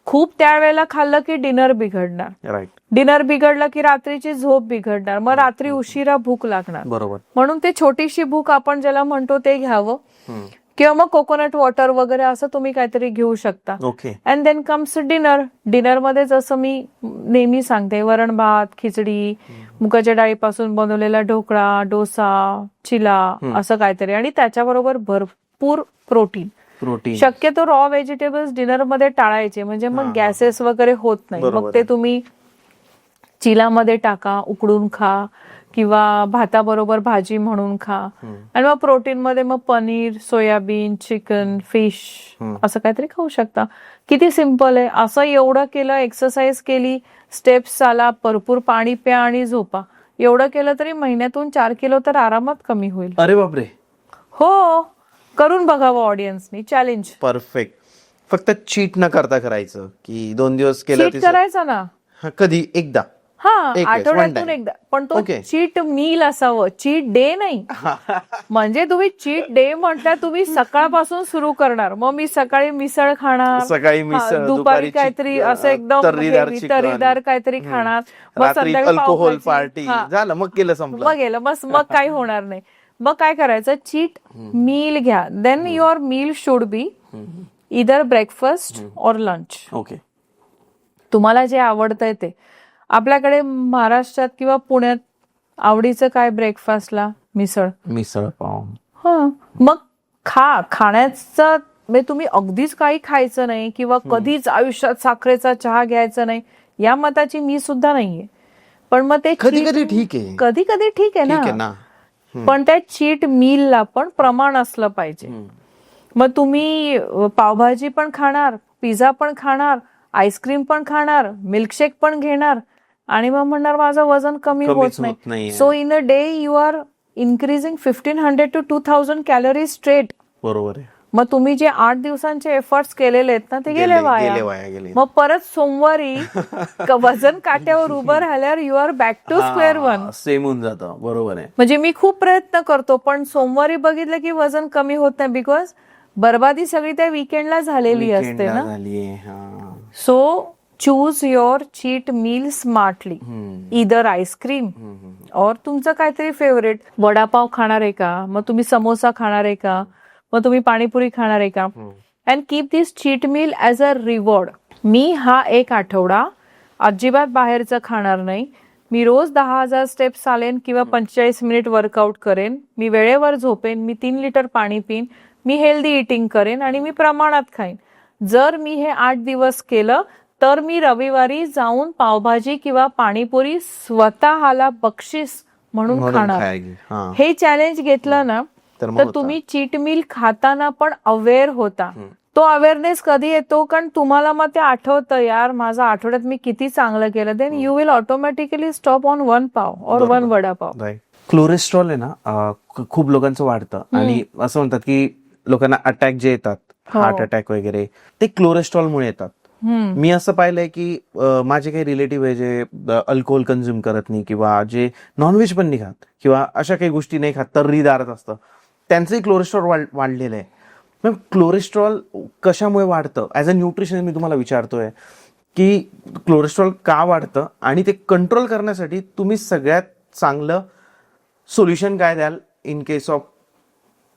Speaker 2: खूप त्यावेळेला खाल्लं की डिनर बिघडणार,
Speaker 1: राईट.
Speaker 2: डिनर बिघडलं की रात्रीची झोप बिघडणार, मग रात्री उशिरा भूक लागणार.
Speaker 1: बरोबर.
Speaker 2: म्हणून ते छोटीशी भूक आपण ज्याला म्हणतो ते घ्यावं, किंवा मग कोकोनट वॉटर वगैरे असं तुम्ही काहीतरी घेऊ शकता.
Speaker 1: Okay.
Speaker 2: And then comes dinner. डिनरमध्ये जसं मी नेहमी सांगते, वरण भात, खिचडी, मुगाच्या डाळीपासून बनवलेला ढोकळा, डोसा, चिला असं काहीतरी, आणि त्याच्याबरोबर भरपूर प्रोटीन. शक्यतो रॉ व्हेजिटेबल्स डिनर मध्ये टाळायचे, म्हणजे मग गॅसेस वगैरे होत नाही. मग ते तुम्ही चिलामध्ये टाका, उकडून खा, किंवा भाताबरोबर भाजी म्हणून खा. आणि मग प्रोटीन मध्ये मग पनीर, सोयाबीन, चिकन, फिश असं काहीतरी खाऊ शकता. किती सिम्पल आहे. असं एवढं केलं, एक्सरसाइज केली, स्टेप्स चाला, भरपूर पाणी प्या आणि झोपा, एवढं केलं तरी महिन्यातून 4 किलो तर आरामात कमी होईल.
Speaker 1: अरे बापरे.
Speaker 2: हो, करून बघावं ऑडियन्सनी. चॅलेंज.
Speaker 1: परफेक्ट. फक्त चीट न करता करायचं की 2 दिवस केलं
Speaker 2: चीट करायचं ना.
Speaker 1: कधी एकदा.
Speaker 2: आठवड्यातून एकदा. पण तो चीट मील असावं, चीट डे नाही. म्हणजे तुम्ही चीट डे म्हटल्या तुम्ही सकाळपासून सुरू करणार. मग मी सकाळी मिसळ खाणार,
Speaker 1: सकाळी मिसळ,
Speaker 2: दुपारी काहीतरी असं एकदम तर्रीदार काहीतरी खाणार, मग संध्याकाळी
Speaker 1: अल्कोहोल पार्टी झालं, मग केलं संपलं,
Speaker 2: मग गेलं, बस मग काही होणार नाही. मग काय करायचं, चीट मील घ्या. Then your meal should be either breakfast or lunch.
Speaker 1: Okay.
Speaker 2: तुम्हाला जे आवडतंय ते. आपल्याकडे महाराष्ट्रात किंवा पुण्यात आवडीचं काय ब्रेकफास्टला? मिसळ पाव. मग खाण्याचं म्हणजे तुम्ही अगदीच काही खायचं नाही किंवा कधीच आयुष्यात साखरेचा चहा घ्यायचा नाही, या मताची मी सुद्धा नाहीये. पण मग ते
Speaker 1: कधी कधी ठीक आहे,
Speaker 2: कधी कधी ठीक आहे ना. पण त्या चीट मीलला पण प्रमाण असलं पाहिजे. मग तुम्ही पावभाजी पण खाणार, पिझ्झा पण खाणार, आईस्क्रीम पण खाणार, मिल्कशेक पण घेणार, आणि मग म्हणणार माझं वजन कमी होत नाही. So in a day you are increasing 1500 to 2000 calories straight.
Speaker 1: बरोबर आहे.
Speaker 2: मग तुम्ही जे 8 दिवसांचे एफर्ट्स केलेले आहेत ना, ते गेले वाया. मग परत सोमवारी वजन काट्यावर उभं राहिल्यावर you are back to square one.
Speaker 1: Same होऊन जातं. बरोबर आहे.
Speaker 2: म्हणजे मी खूप प्रयत्न करतो, पण सोमवारी बघितलं की वजन कमी होत नाही, बिकॉज बरबादी सगळी त्या वीकेंडला झालेली असते ना. So choose your cheat meal smartly. Either ice cream और तुमचं काहीतरी फेवरेट. वडापाव खाणार आहे का, मग तुम्ही समोसा खाणार आहे का, मग तुम्ही पाणीपुरी खाणार आहे का. And keep this cheat meal as a reward. मी हा 1 आठवडा अजिबात बाहेरचं खाणार नाही. मी रोज 10,000 स्टेप्स चालेन किंवा 45 मिनिट वर्कआउट करेन. मी वेळेवर झोपेन, मी 3 लिटर पाणी पिन, मी हेल्दी इटिंग करेन आणि मी प्रमाणात खाईन. जर मी हे 8 दिवस केलं तर मी रविवारी जाऊन पावभाजी किंवा पाणीपुरी स्वतःला बक्षीस म्हणून खाणार. हे चॅलेंज घेतलं ना तर तुम्ही चीट मील खाताना पण अवेअर होता. तो अवेअरनेस कधी येतो, कारण तुम्हाला मग ते आठवतं, यार माझा आठवड्यात मी किती चांगलं केलं. Then you will automatically stop on 1 पाव और 1 वडापाव.
Speaker 1: कोलेस्ट्रॉल आहे ना, खूप लोकांचं वाढतं आणि असं म्हणतात की लोकांना अटॅक जे येतात, हार्ट अटॅक वगैरे, ते कोलेस्ट्रॉलमुळे येतात. मी असं पाहिलंय की माझे काही रिलेटिव्ह आहे जे अल्कोहोल कन्झ्युम करत नाही किंवा जे नॉनव्हेज पण नाही खात किंवा अशा काही गोष्टी नाही खात, तर्रीदारच असतं, त्यांचंही कोलेस्ट्रॉल वाढलेलं आहे. मग कोलेस्ट्रॉल कशामुळे वाढतं? ऍज अ न्यूट्रिशन मी तुम्हाला विचारतोय की कोलेस्ट्रॉल का वाढतं आणि ते कंट्रोल करण्यासाठी तुम्ही सगळ्यात चांगलं सोल्युशन काय द्याल in case of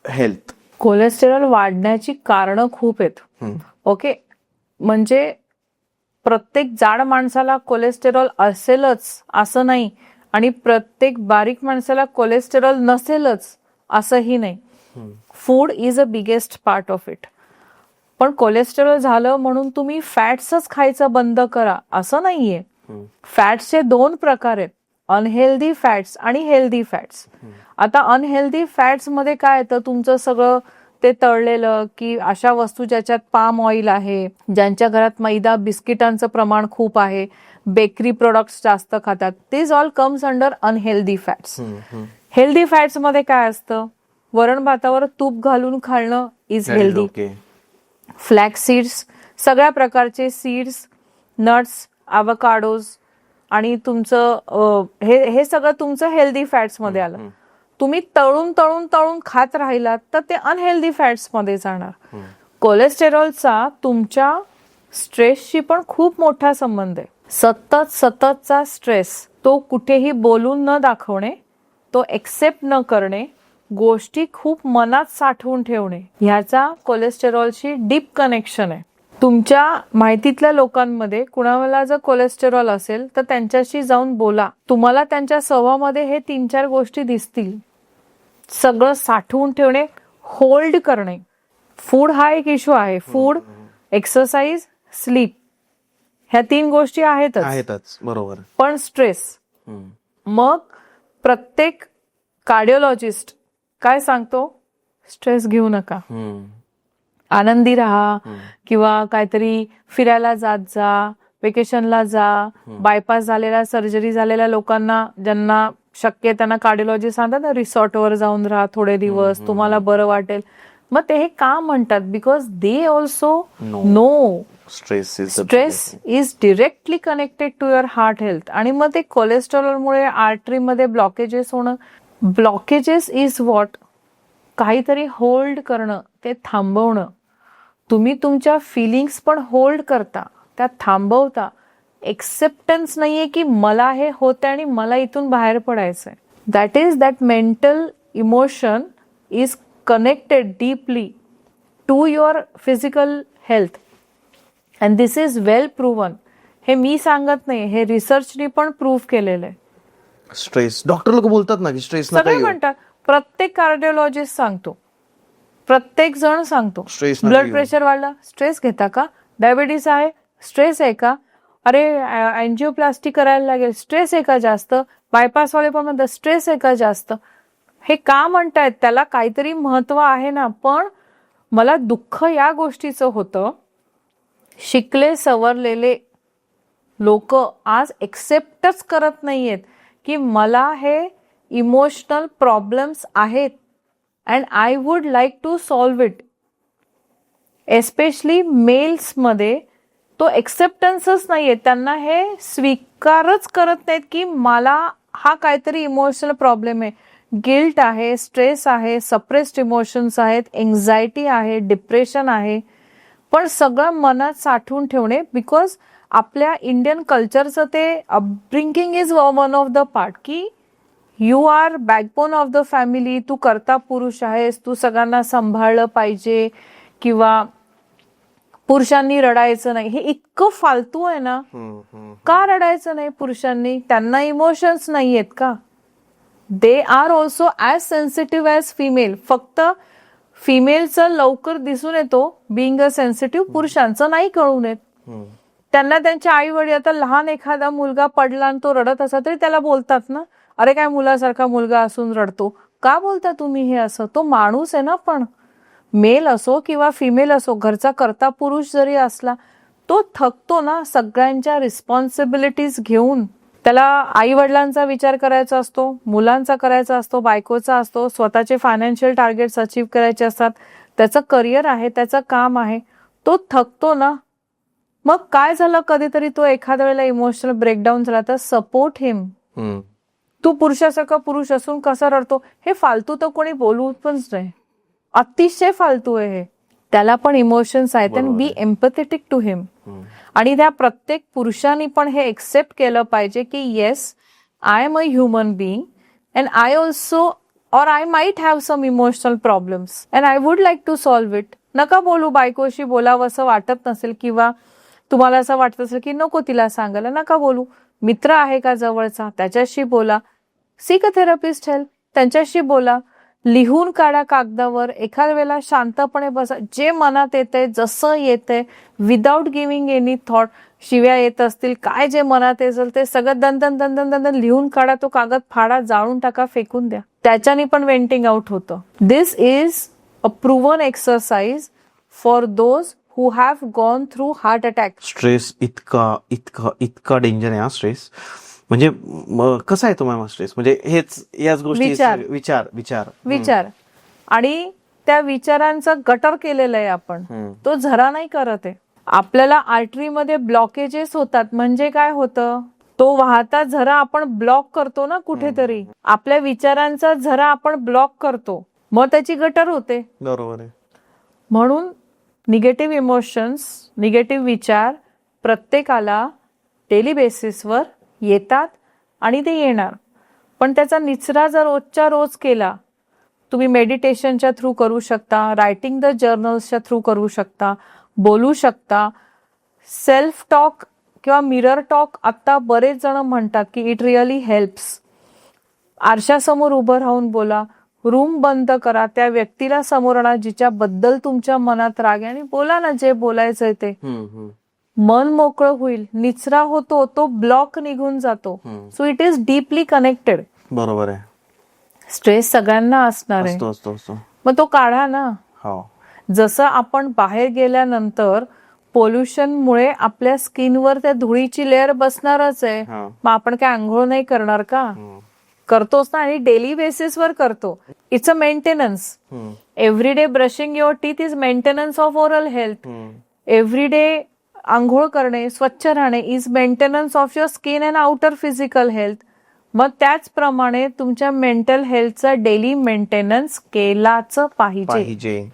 Speaker 1: health?
Speaker 2: Cholesterol वाढण्याची कारणं खूप आहेत. ओके, म्हणजे प्रत्येक जाड माणसाला कोलेस्टेरॉल असेलच असं नाही, आणि प्रत्येक बारीक माणसाला कोलेस्टेरॉल नसेलच असंही नाही. Food is a biggest part of it. पण कोलेस्टेरॉल झालं म्हणून तुम्ही फॅट्सच खायचं बंद करा असं नाहीये. फॅट्सचे 2 प्रकार आहेत, अनहेल्दी फॅट्स आणि हेल्दी फॅट्स. आता अनहेल्दी फॅट्स मध्ये काय येतं, तुमचं सगळं ते तळलेलं की अशा वस्तू ज्याच्यात पाम ऑइल आहे, ज्यांच्या घरात मैदा बिस्किटांचं प्रमाण खूप आहे, बेकरी प्रोडक्ट्स जास्त खातात, this all comes under unhealthy fats. Healthy fats मध्ये काय असतं, वरण भातावर तूप घालून खाणं is healthy.
Speaker 1: Okay.
Speaker 2: Flax seeds, सगळ्या प्रकारचे सीड्स, नट्स, अवकाडोज आणि तुमचं हे सगळं तुमचं हेल्दी फॅट्स मध्ये आलं. तुम्ही तळून तळून तळून खात राहिलात तर ते अनहेल्दी फॅट्स मध्ये जाणार. कोलेस्टेरॉलचा तुमच्या स्ट्रेसशी पण खूप मोठा संबंध आहे. सततचा स्ट्रेस, तो कुठेही बोलून न दाखवणे, तो एक्सेप्ट न करणे, गोष्टी खूप मनात साठवून ठेवणे, ह्याचा कोलेस्टेरॉलशी डीप कनेक्शन आहे. तुमच्या माहितीतल्या लोकांमध्ये कुणाला जर कोलेस्टेरॉल असेल तर त्यांच्याशी जाऊन बोला. तुम्हाला त्यांच्या स्वभावामध्ये हे 3-4 गोष्टी दिसतील. सगळं साठवून ठेवणे, होल्ड करणे. फूड हा एक इश्यू आहे. फूड, एक्सरसाइज, स्लीप, ह्या 3 गोष्टी आहेतच.
Speaker 1: बरोबर.
Speaker 2: पण स्ट्रेस, मग प्रत्येक कार्डिओलॉजिस्ट काय सांगतो? स्ट्रेस घेऊ नका, आनंदी राहा, किंवा काहीतरी फिरायला जात जा, वेकेशनला जा. बायपास झालेला, सर्जरी झालेल्या लोकांना ज्यांना शक्य आहे त्यांना कार्डिओलॉजिस्ट सांगतात ना, रिसॉर्टवर जाऊन राहा थोडे दिवस, तुम्हाला बरं वाटेल. मग ते हे का म्हणतात? Because they also know stress is directly connected to your heart health. आणि मग ते कोलेस्टेरॉलमुळे आर्टरीमध्ये ब्लॉकेजेस होणं. Blockages is what? काहीतरी होल्ड करणं, ते थांबवणं. तुम्ही तुमच्या फिलिंग्स पण होल्ड करता, त्या थांबवता. एक्सेप्टन्स नाहीये की मला हे होतंय आणि मला इथून बाहेर पडायचंय. That is that mental emotion is connected deeply to your physical health, and this is well proven. हे मी सांगत नाही, हे रिसर्चनी पण प्रूव्ह केलेलं आहे.
Speaker 1: स्ट्रेस, डॉक्टर लोक बोलतात ना की स्ट्रेस
Speaker 2: सगळे म्हणतात. प्रत्येक कार्डिओलॉजिस्ट सांगतो, प्रत्येक जण सांगतो.
Speaker 1: स्ट्रेस
Speaker 2: ब्लड प्रेशर वाढला, स्ट्रेस घेता का? डायबिटीस आहे, स्ट्रेस आहे का? अरे अँजिओप्लास्टी करायला लागेल, स्ट्रेस आहे का जास्त? बायपास वाले पण म्हणतात स्ट्रेस आहे का जास्त? हे का म्हणतायत? त्याला काहीतरी महत्व आहे ना. पण मला दुःख या गोष्टीचं होतं, शिकले सवरलेले लोक आज एक्सेप्टच करत नाहीयेत की मला हे इमोशनल प्रॉब्लेम्स आहेत and I would like to solve it. Especially मेल्समध्ये तो एक्सेप्टन्सच नाहीये. त्यांना हे स्वीकारच करत नाहीत की मला हा काहीतरी इमोशनल प्रॉब्लेम आहे. गिल्ट आहे, स्ट्रेस आहे, सप्रेस्ड इमोशन्स आहेत, एन्झायटी आहे, डिप्रेशन आहे. पण सगळं मनात साठवून ठेवणे, बिकॉज आपल्या इंडियन कल्चरचं ते upbringing is one of the part की you are backbone of the family. तू कर्ता पुरुष आहेस, तू सगळ्यांना सांभाळलं पाहिजे, किंवा पुरुषांनी रडायचं नाही. हे इतकं फालतू आहे ना. का रडायचं नाही पुरुषांनी? त्यांना इमोशन्स नाही आहेत का? They are also as sensitive as female. फक्त फिमेलचं लवकर दिसून येतो बिंग अ सेन्सिटिव्ह, पुरुषांचं नाही कळून येत. त्यांना त्यांच्या आई वडील, आता लहान एखादा मुलगा पडला आणि तो रडत असला तरी त्याला बोलतात ना, अरे काय मुलासारखा मुलगा असून रडतो, का बोलता तुम्ही हे असं? तो माणूस आहे ना. पण मेल असो किंवा फिमेल असो, घरचा कर्ता पुरुष जरी असला, तो थकतो ना सगळ्यांच्या रिस्पॉन्सिबिलिटीज घेऊन. त्याला आई वडिलांचा विचार करायचा असतो, मुलांचा करायचा असतो, बायकोचा असतो, स्वतःचे फायनान्शियल टार्गेट्स अचीव्ह करायचे असतात, त्याचं करिअर आहे, त्याचं काम आहे. तो थकतो ना. मग काय झालं, कधीतरी तो एखाद्या वेळेला इमोशनल ब्रेकडाऊन झाला तर सपोर्ट हिम. तू पुरुषासारखा पुरुष असून कसा रडतो? हे फालतू तर कोणी बोलू पण नाही. अतिशय फालतू आहे हे. त्याला पण इमोशन्स आहेत अँड बी एम्पॅथेटिक टू हिम. आणि त्या प्रत्येक पुरुषांनी पण हे एक्सेप्ट केलं पाहिजे की yes, I am a human being and I also or I might have some emotional problems and I would like to solve it. नका बोलू, बायकोशी बोलावं असं वाटत नसेल किंवा तुम्हाला असं वाटत असेल की नको तिला सांगायला, नका बोलू. मित्र आहे का जवळचा, त्याच्याशी बोला. सीक अ थेरपिस्ट हेल्प, त्यांच्याशी बोला. लिहून काढा कागदावर. एखाद्या वेळेला शांतपणे बसा. जे मनात येते, जसं येते, विदाउट गिव्हिंग एनी थॉट. शिव्या येत असतील, काय जे मनात असेल ते सगळं दन दन लिहून काढा. तो कागद फाडा, जाळून टाका, फेकून द्या. त्याच्याने पण वेंटिंग आउट होतं. This is a proven exercise for those who have gone through heart attack.
Speaker 1: Stress इतका डेंजर आहे हा स्ट्रेस. म्हणजे कसं आहे तुम्हाला स्ट्रेस? म्हणजे हेच याच गोष्टी, विचार.
Speaker 2: आणि त्या विचारांचा गटर केलेला आहे आपण, तो झरा नाही करत आहे. आपल्याला आर्टरीमध्ये ब्लॉकेजेस होतात, म्हणजे काय होतं, तो वाहता झरा आपण ब्लॉक करतो ना कुठेतरी, आपल्या विचारांचा झरा आपण ब्लॉक करतो, मग त्याची गटर होते.
Speaker 1: बरोबर आहे.
Speaker 2: म्हणून निगेटिव्ह इमोशन्स, निगेटिव्ह विचार प्रत्येकाला डेली बेसिसवर येतात आणि ते येणार. पण त्याचा निचरा जर रोजच्या रोज केला, तुम्ही मेडिटेशनच्या थ्रू करू शकता, रायटिंग द जर्नल्सच्या थ्रू करू शकता, बोलू शकता. सेल्फ टॉक किंवा मिरर टॉक आता बरेच जण म्हणतात की इट रिअली हेल्प्स. आरशासमोर उभं राहून बोला, रूम बंद करा, त्या व्यक्तीला समोर आणा जिच्याबद्दल तुमच्या मनात राग आहे आणि बोला ना जे बोलायचंय ते. मन मोकळं होईल, निचरा होतो, तो ब्लॉक निघून जातो. So it is deeply connected.
Speaker 1: बरोबर आहे.
Speaker 2: स्ट्रेस सगळ्यांना असणार आहे, मग तो काढा ना. जसं आपण बाहेर गेल्यानंतर पोल्युशनमुळे आपल्या स्किनवर त्या धुळीची लेअर बसणारच आहे, मग आपण काय आंघोळ नाही करणार का? करतोच ना, आणि डेली बेसिसवर करतो. It's a maintenance. Every day brushing your teeth is maintenance of oral health. Every day आंघोळ करणे, स्वच्छ राहणे is maintenance of your skin and outer physical health. मग त्याचप्रमाणे तुमच्या मेंटल हेल्थचा डेली मेंटेनन्स केलाच पाहिजे.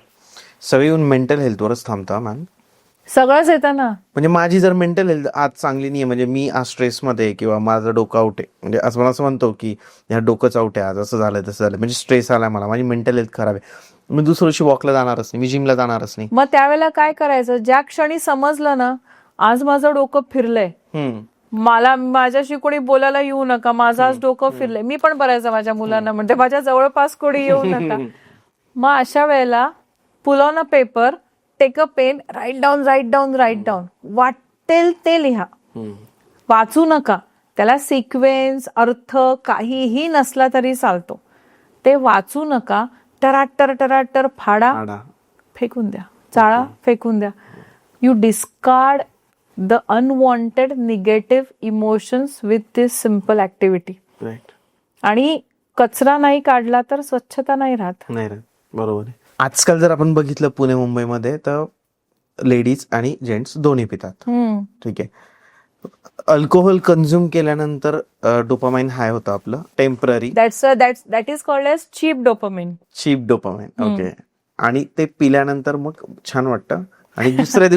Speaker 1: सगळे येऊन मेंटल हेल्थवरच थांबता मॅम.
Speaker 2: सगळंच येतं ना.
Speaker 1: म्हणजे माझी जर मेंटल हेल्थ आज चांगली नाहीये, म्हणजे मी आज स्ट्रेसमध्ये किंवा माझं डोकं आउट आहे, म्हणजे असं मला असं म्हणतो की या डोकंच आउट आहे आज, असं झालं तसं झालं, म्हणजे स्ट्रेस आलाय मला, माझी मेंटल हेल्थ खराब आहे, मी दुसऱ्या दिवशी वॉकला जाणारच नाही, मी जिमला जाणारच नाही.
Speaker 2: मग त्यावेळेला काय करायचं, ज्या क्षणी समजलं ना आज माझं डोकं फिरलंय, मला माझ्याशी कोणी बोलायला येऊ नका, माझं आज डोकं फिरलंय, मी पण बऱ्याचदा माझ्या मुलांना म्हणते माझ्या जवळपास कोणी येऊ नका. मग अशा वेळेला pull on a paper, take a pen, write down, वाटेल ते लिहा, वाचू नका. त्याला सिक्वेन्स अर्थ काहीही नसला तरी चालतो, ते वाचू नका. टराटर फाडा, फेकून द्या, चाळा, फेकून द्या. You discard the unwanted negative emotions with this simple activity. आणि कचरा नाही काढला तर स्वच्छता नाही राहत.
Speaker 1: बरोबर आहे. आजकाल जर आपण बघितलं पुणे मुंबईमध्ये तर लेडीज आणि जेंट्स दोन्ही पितात. ठीक आहे. अल्कोहोल कन्झ्युम केल्यानंतर डोपामाइन हाय होतं आपलं temporary.
Speaker 2: That is called as cheap dopamine.
Speaker 1: Okay. आणि ते पिल्यानंतर मग छान वाटतं आणि दुसऱ्या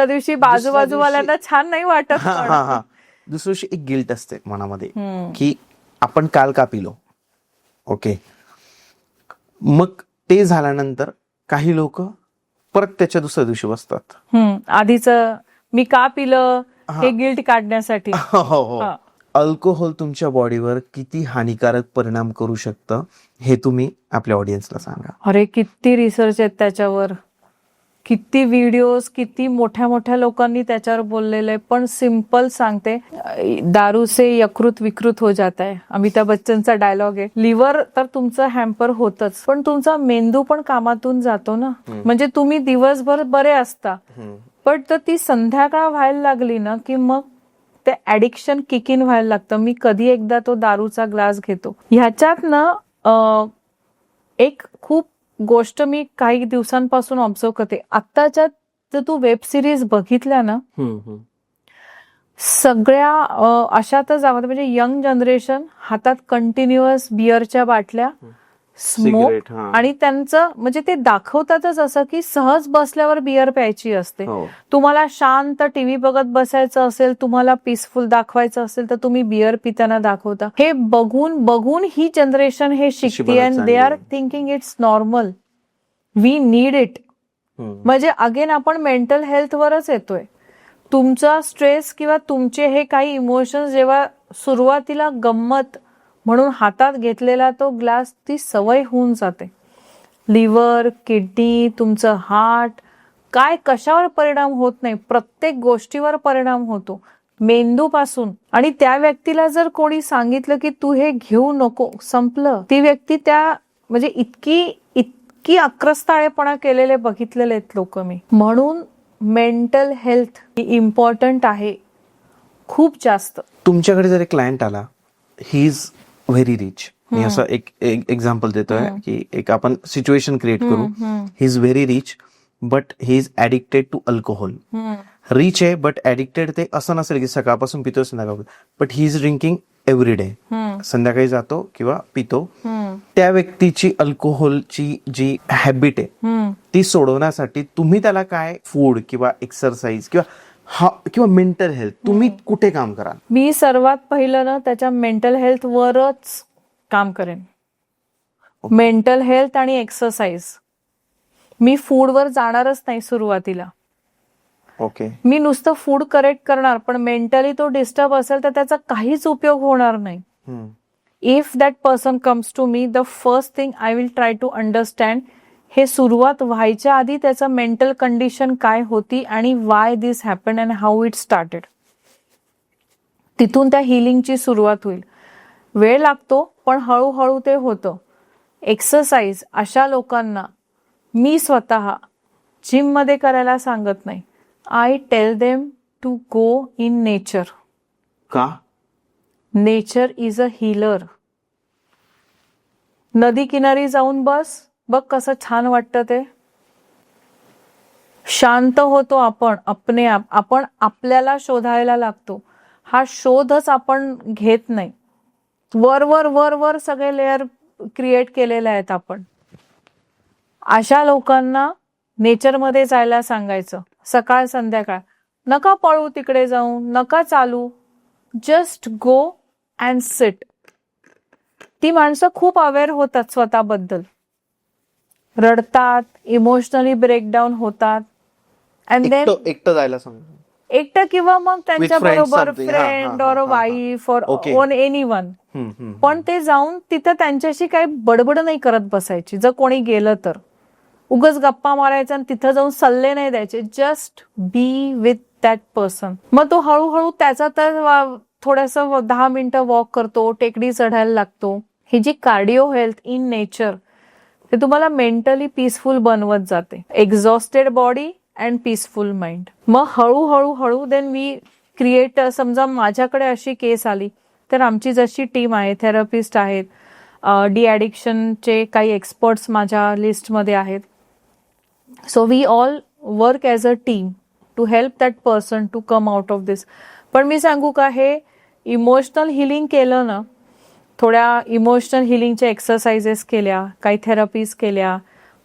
Speaker 1: दिवशी
Speaker 2: बाजूवाल्यांना छान नाही वाटत.
Speaker 1: दुसऱ्या दिवशी एक गिल्ट असते मनामध्ये की आपण काल का पिलो. ओके. मग ते झाल्यानंतर काही लोक परत त्याच्या दुसऱ्या दिवशी बसतात
Speaker 2: आधीच मी का पिलं हे गिल्ट काढण्यासाठी.
Speaker 1: हो. अल्कोहोल तुमच्या बॉडीवर किती हानिकारक परिणाम करू शकतं हे तुम्ही आपल्या ऑडियन्सला सांगा.
Speaker 2: अरे किती रिसर्च आहेत त्याच्यावर, किती व्हिडिओज, किती मोठ्या मोठ्या लोकांनी त्याच्यावर बोललेलं आहे. पण सिंपल सांगते, दारू से यकृत विकृत हो जाता है, अमिताभ बच्चनचा डायलॉग आहे. लिव्हर तर तुमचं हॅम्पर होतच, पण तुमचा मेंदू पण कामातून जातो ना. म्हणजे तुम्ही दिवसभर बरे असता, पण तर ती संध्याकाळ व्हायला लागली ना की मग ते ऍडिक्शन किक इन व्हायला लागतं. मी कधी एकदा तो दारूचा ग्लास घेतो. ह्याच्यात ना एक खूप गोष्ट मी काही दिवसांपासून ऑब्झर्व करते. आत्ताच्या जर तू वेब सिरीज बघितल्या ना, सगळ्या अशातच जावं, म्हणजे यंग जनरेशन हातात कंटिन्युअस बिअरच्या बाटल्या, स्मोक, आणि त्यांचं म्हणजे ते दाखवतातच असं की सहज बसल्यावर बिअर प्यायची असते. तुम्हाला शांत टीव्ही बघत बसायचं असेल, तुम्हाला पीसफुल दाखवायचं असेल तर तुम्ही बिअर पिताना दाखवता. हे बघून ही जनरेशन हे शिकते and they are thinking it's normal, we need it. म्हणजे अगेन आपण मेंटल हेल्थवरच येतोय. तुमचा स्ट्रेस किंवा तुमचे हे काही इमोशन्स जेव्हा सुरुवातीला गंमत म्हणून हातात घेतलेला तो ग्लास, ती सवय होऊन जाते. लिव्हर, किडनी, तुमचं हार्ट, काय कशावर परिणाम होत नाही, प्रत्येक गोष्टीवर परिणाम होतो, मेंदूपासून. आणि त्या व्यक्तीला जर कोणी सांगितलं की तू हे घेऊ नको, संपलं. ती व्यक्ती त्या म्हणजे इतकी अक्रस्ताळेपणा केलेले बघितलेले आहेत लोक मी. म्हणून मेंटल हेल्थ ही इम्पॉर्टंट आहे खूप जास्त.
Speaker 1: तुमच्याकडे जर एक क्लायंट आला, ही इज व्हेरी रिच, मी असं एक एक्झाम्पल देतोय की एक आपण सिच्युएशन क्रिएट करू. He is very rich but he is addicted to alcohol. Rich आहे बट ऍडिक्टेड ते असं नसेल की सकाळपासून पितो संध्याकाळ, but he is drinking every day. संध्याकाळी जातो किंवा पितो. त्या व्यक्तीची अल्कोहोलची जी हॅबिट आहे ती सोडवण्यासाठी तुम्ही त्याला काय फूड किंवा एक्सरसाइज किंवा मेंटल हेल्थ तुम्ही कुठे काम कराल?
Speaker 2: मी सर्वात पहिलं ना त्याच्या मेंटल हेल्थ वरच काम करेन. मेंटल हेल्थ आणि एक्सरसाइज. मी फूडवर जाणारच नाही सुरुवातीला.
Speaker 1: ओके.
Speaker 2: मी नुसतं फूड करेक्ट करणार पण मेंटली तो डिस्टर्ब असेल तर त्याचा काहीच उपयोग होणार नाही. If that person comes to me, the first thing I will try to understand हे सुरुवात व्हायच्या आधी त्याचं मेंटल कंडिशन काय होती आणि why this happen and how it started. तिथून त्या हिलिंगची सुरुवात होईल. वेळ लागतो पण हळूहळू ते होतं. एक्सरसाइज अशा लोकांना मी स्वतः जिम मध्ये करायला सांगत नाही. I tell them to go in nature.
Speaker 1: का?
Speaker 2: Nature is a healer. नदी किनारी जाऊन बस, बघ कसं छान वाटतं ते. शांत होतो आपण अपने आप. आपण आपल्याला शोधायला लागतो. हा शोधच आपण घेत नाही. वर वर वर वर सगळे लेअर क्रिएट केलेले आहेत आपण. अशा लोकांना नेचरमध्ये जायला सांगायचं सकाळ संध्याकाळ. नका पळू तिकडे जाऊन, नका चालू, जस्ट गो अँड सिट. ती माणसं खूप अवेअर होतात स्वतःबद्दल. रडतात, इमोशनली ब्रेकडाऊन होतात. अँड देन
Speaker 1: एकटं जायला सांग.
Speaker 2: एकटं किंवा मग त्यांच्या
Speaker 1: friends
Speaker 2: बरोबर
Speaker 1: something.
Speaker 2: Friend or wife or
Speaker 1: Okay.
Speaker 2: On anyone. पण ते जाऊन तिथं त्यांच्याशी काही बडबड नाही करत बसायची. जर कोणी गेलं तर उगच गप्पा मारायचा आणि तिथं जाऊन सल्ले नाही द्यायचे. Just be with that person. मग तो हळूहळू त्याचा तर थोडंसं 10 मिनिटं वॉक करतो, टेकडी चढायला लागतो. ही जी कार्डिओ हेल्थ इन नेचर ते तुम्हाला मेंटली पीसफुल बनवत जाते. Exhausted body and peaceful mind. मग हळूहळू देन वी क्रिएट. समजा माझ्याकडे अशी केस आली तर आमची जशी टीम आहे, थेरपिस्ट आहेत, डी ॲडिक्शनचे काही एक्सपर्ट्स माझ्या लिस्टमध्ये आहेत. So we all work as a team to help that person to come out of this. पण मी सांगू का, हे इमोशनल हिलिंग केलं ना, थोड्या इमोशनल हिलिंगच्या एक्सरसाइजेस केल्या, काही थेरपीज केल्या,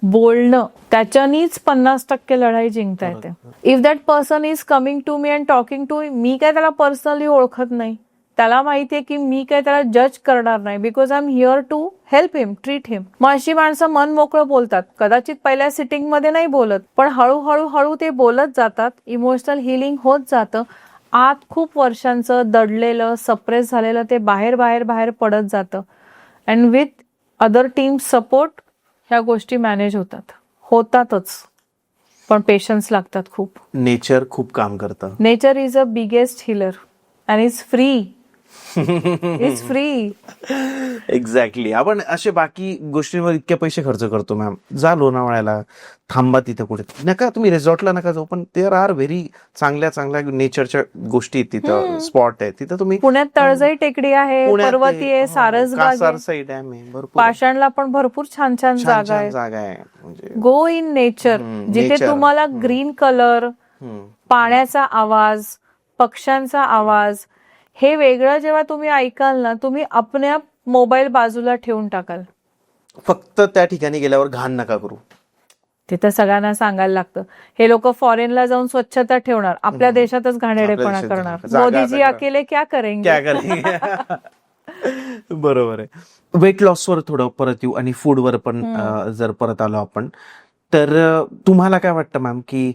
Speaker 2: बोलणं, त्याच्यानीच 50% लढाई जिंकता येते. If that person is coming to me and talking to me, काय त्याला पर्सनली ओळखत नाही. त्याला माहितीये की मी काय त्याला जज करणार नाही. Because I am here to help him, treat him. मग अशी माणसं मन मोकळं बोलतात. कदाचित पहिल्या सिटिंग मध्ये नाही बोलत, पण हळूहळू ते बोलत जातात. इमोशनल हिलिंग होत जातं. आत खूप वर्षांचं दडलेलं, सप्रेस झालेलं ते बाहेर पडत जातं. And with other team support ह्या गोष्टी मॅनेज होतातच. पण पेशन्स लागतात खूप.
Speaker 1: नेचर खूप काम करतं.
Speaker 2: Nature is a biggest healer and is free. Is free.
Speaker 1: Exactly. आपण असे बाकी गोष्टींवर इतके पैसे खर्च करतो मॅम. जा लोणावळ्याला, थांबा तिथं कुठे, नका तुम्ही रिसॉर्टला नका जाऊ, पण देअर आर व्हेरी चांगल्या नेचरच्या गोष्टी आहेत तिथं, स्पॉट आहे तिथं. तुम्ही
Speaker 2: पुण्यात तळजाई टेकडी आहे, पर्वती आहे, सारसबाग
Speaker 1: साईड डॅम आहे, भरपूर
Speaker 2: पाषाणला पण भरपूर छान जागा आहे.
Speaker 1: म्हणजे
Speaker 2: गो इन नेचर. जिथे तुम्हाला ग्रीन कलर, पाण्याचा आवाज, पक्ष्यांचा आवाज, हे वेगळं जेव्हा तुम्ही ऐकाल ना, तुम्ही आपल्या मोबाईल बाजूला ठेवून टाकाल.
Speaker 1: फक्त त्या ठिकाणी गेल्यावर घाण नका करू.
Speaker 2: तिथं सगळ्यांना सांगायला लागतं. हे लोक फॉरेनला जाऊन स्वच्छता ठेवणार, आपल्या देशातच घाणेरडेपणा करणार. मोदीजी अकेले क्या करेंगे.
Speaker 1: बरोबर आहे. वेट लॉसवर थोडं परत येऊ आणि फूडवर पण जर परत आलो आपण, तर तुम्हाला काय वाटतं मॅम की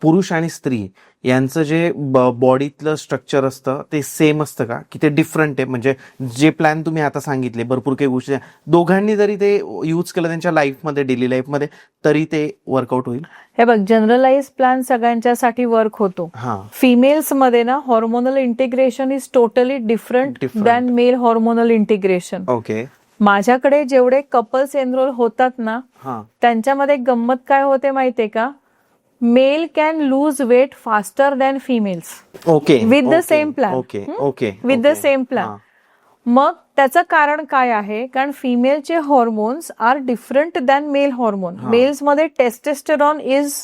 Speaker 1: पुरुष आणि स्त्री यांचं जे बॉडीतलं स्ट्रक्चर असतं ते सेम असतं का, की ते डिफरंट आहे? म्हणजे जे प्लॅन तुम्ही आता सांगितले, भरपूर काही गोष्टी दोघांनी जरी ते यूज केलं त्यांच्या लाईफमध्ये, डेली लाईफमध्ये, तरी ते वर्कआउट होईल?
Speaker 2: हे बघ, जनरलाइज प्लॅन सगळ्यांच्यासाठी वर्क होतो. फिमेल्स मध्ये ना hormonal integration is totally different than male hormonal integration.
Speaker 1: Okay.
Speaker 2: माझ्याकडे जेवढे कपल्स एनरोल होतात ना, त्यांच्यामध्ये गंमत काय होते माहितीये का, male can lose weight faster than females.
Speaker 1: Okay.
Speaker 2: With the same plan.
Speaker 1: Okay.
Speaker 2: With the same plan. मग त्याचं कारण काय आहे, कारण फिमेलचे hormones are different than male hormone. मेल्समध्ये testosterone is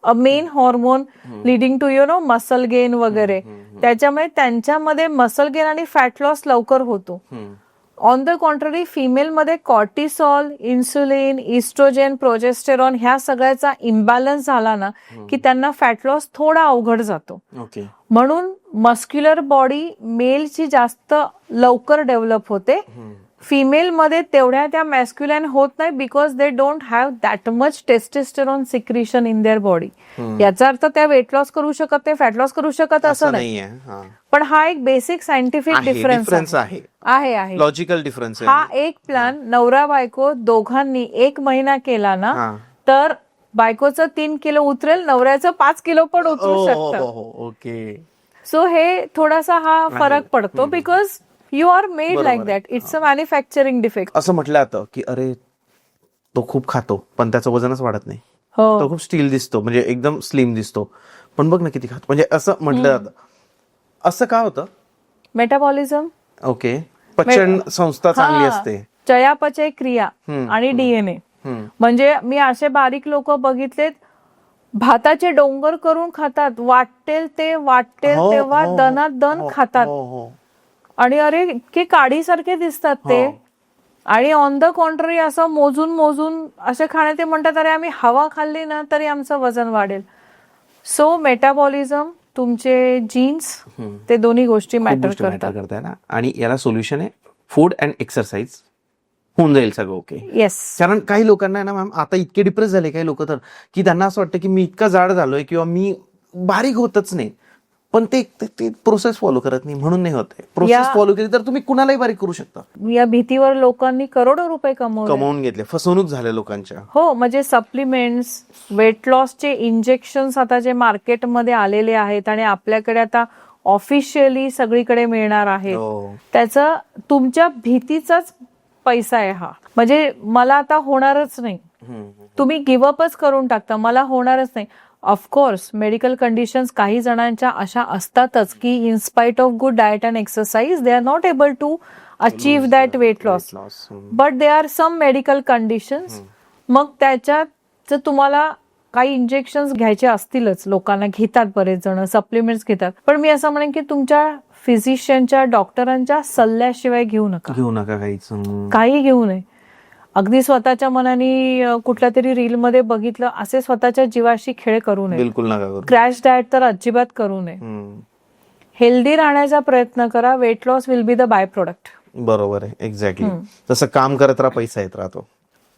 Speaker 2: a main hormone leading to muscle gain वगैरे. त्याच्यामुळे त्यांच्यामध्ये मसल गेन आणि फॅट लॉस लवकर होतो. ऑन द कॉन्ट्ररी फिमेलमध्ये कॉर्टिसॉल, इन्सुलिन, इस्ट्रोजेन, प्रोजेस्टेरॉन ह्या सगळ्याचा इम्बॅलन्स झाला ना की त्यांना फॅट लॉस थोडा अवघड जातो. म्हणून मस्क्युलर बॉडी मेलची जास्त लवकर डेव्हलप होते. फिमेलमध्ये तेवढ्या त्या मॅस्क्युलाइन होत नाही because they don't have that much testosterone secretion in their body. याचा अर्थ त्या वेट लॉस करू शकत नाही, फॅट लॉस करू शकत असं नाही. पण हा एक बेसिक सायंटिफिक डिफरन्स आहे.
Speaker 1: Logical difference.
Speaker 2: हा एक प्लॅन नवरा बायको दोघांनी 1 महिना केला ना तर बायकोचं 3 किलो उतरेल, नवऱ्याचं 5 किलो पण उतरू शकतं.
Speaker 1: ओके.
Speaker 2: सो हे थोडासा हा फरक पडतो because you are made like that. It's a manufacturing defect.
Speaker 1: असं म्हटलं जातं की अरे तो खूप खातो पण त्याचं वजनच वाढत नाही, तो खूप स्टील दिसतो म्हणजे एकदम स्लिम दिसतो पण बघ ना किती खातो, म्हणजे असं म्हटलं जातं. असं का होतं?
Speaker 2: मेटाबॉलिझम.
Speaker 1: ओके. पचन संस्था चांगली असते.
Speaker 2: चयापचय क्रिया आणि डीएनए. म्हणजे मी असे बारीक लोक बघितलेत भाताचे डोंगर करून खातात, वाटेल तेव्हा दनादन खातात आणि अरे इतके काडीसारखे दिसतात ते. आणि ऑन द कॉन्ट्ररी असं मोजून असे खाणे ते म्हणतात अरे आम्ही हवा खाल्ली ना तरी आमचं वजन वाढेल. सो मेटाबॉलिझम, तुमचे जीन्स, ते दोन्ही गोष्टी मॅटर करतात
Speaker 1: ना. आणि याला सोल्युशन आहे फूड अँड एक्सरसाइज, होऊन जाईल सगळं ओके.
Speaker 2: येस.
Speaker 1: कारण काही लोकांना ना मॅम आता इतके डिप्रेस झाले काही लोक तर की त्यांना असं वाटतं की मी इतका जाड झालोय किंवा मी बारीक होतच नाही, पण ते प्रोसेस फॉलो करत नाही म्हणून नाही होत. प्रोसेस फॉलो केली तर तुम्ही कुणालाही बारीक करू शकता.
Speaker 2: या भीतीवर लोकांनी करोडो रुपये
Speaker 1: कमावून घेतले, फसवणूक झाल्या लोकांच्या.
Speaker 2: हो, म्हणजे सप्लिमेंट्स, वेट लॉसचे इंजेक्शन्स आता जे मार्केटमध्ये आलेले आहेत आणि आपल्याकडे आता ऑफिशियली सगळीकडे मिळणार आहेत, त्याचं तुमच्या भीतीचाच पैसा आहे हा. म्हणजे मला आता होणारच नाही, तुम्ही गिव्हअपच करून टाकता, मला होणारच नाही. ऑफकोर्स मेडिकल कंडिशन्स काही जणांच्या अशा असतातच की in spite of good diet and exercise they are not able to achieve that weight loss, but they are some medical conditions. मग त्याच्यात जर तुम्हाला काही इंजेक्शन्स घ्यायचे असतीलच, लोकांना घेतात, बरेच जण सप्लिमेंट्स घेतात, पण मी असं म्हणेन की तुमच्या फिजिशियनच्या, डॉक्टरांच्या सल्ल्याशिवाय घेऊ नका काही घेऊ नये. अगदी स्वतःच्या मनाने कुठल्या तरी रील मध्ये बघितलं असे स्वतःच्या जीवाशी खेळ करू नये.
Speaker 1: बिलकुल नका करू.
Speaker 2: क्रॅश डाएट तर अजिबात करू नये. हेल्दी राहण्याचा प्रयत्न करा. Weight loss will be the by product.
Speaker 1: बरोबर आहे, एक्झॅक्टली. तसं काम करत राहा, पैसा येत राहतो.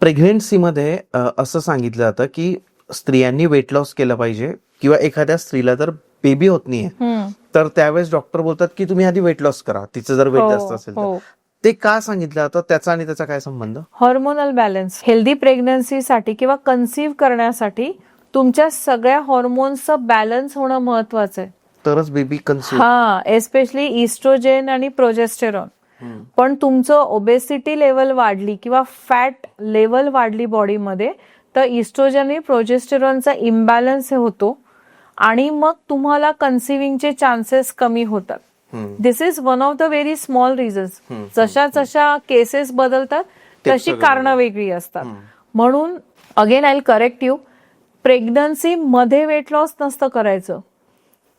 Speaker 1: प्रेग्नन्सीमध्ये असं सांगितलं जातं की स्त्रियांनी वेट लॉस केलं पाहिजे किंवा एखाद्या स्त्रीला जर बेबी होत नाहीये तर त्यावेळेस डॉक्टर बोलतात की तुम्ही आधी वेट लॉस करा, तिचं जर वेट जास्त असेल तर. ते का सांगितलं जातं, त्याचा आणि त्याचा काय संबंध?
Speaker 2: Hormonal balance. हेल्दी प्रेग्नन्सीसाठी किंवा कन्सीव्ह करण्यासाठी तुमच्या सगळ्या हॉर्मोन्सचं बॅलन्स होणं महत्वाचं आहे,
Speaker 1: तरच बेबी कन्सीव्ह.
Speaker 2: एस्पेशली इस्ट्रोजेन आणि प्रोजेस्टेरॉन. पण तुमचं ओबेसिटी लेवल वाढली किंवा फॅट लेवल वाढली बॉडीमध्ये तर इस्ट्रोजन आणि प्रोजेस्टेरॉनचा इम्बॅलन्स होतो आणि मग तुम्हाला कन्सिव्हिंगचे चान्सेस कमी होतात. This is one of the very small reasons. जशा केसेस बदलतात तशी कारणं वेगळी असतात. म्हणून again I will correct you, pregnancy मध्ये वेट लॉस नसतं करायचं,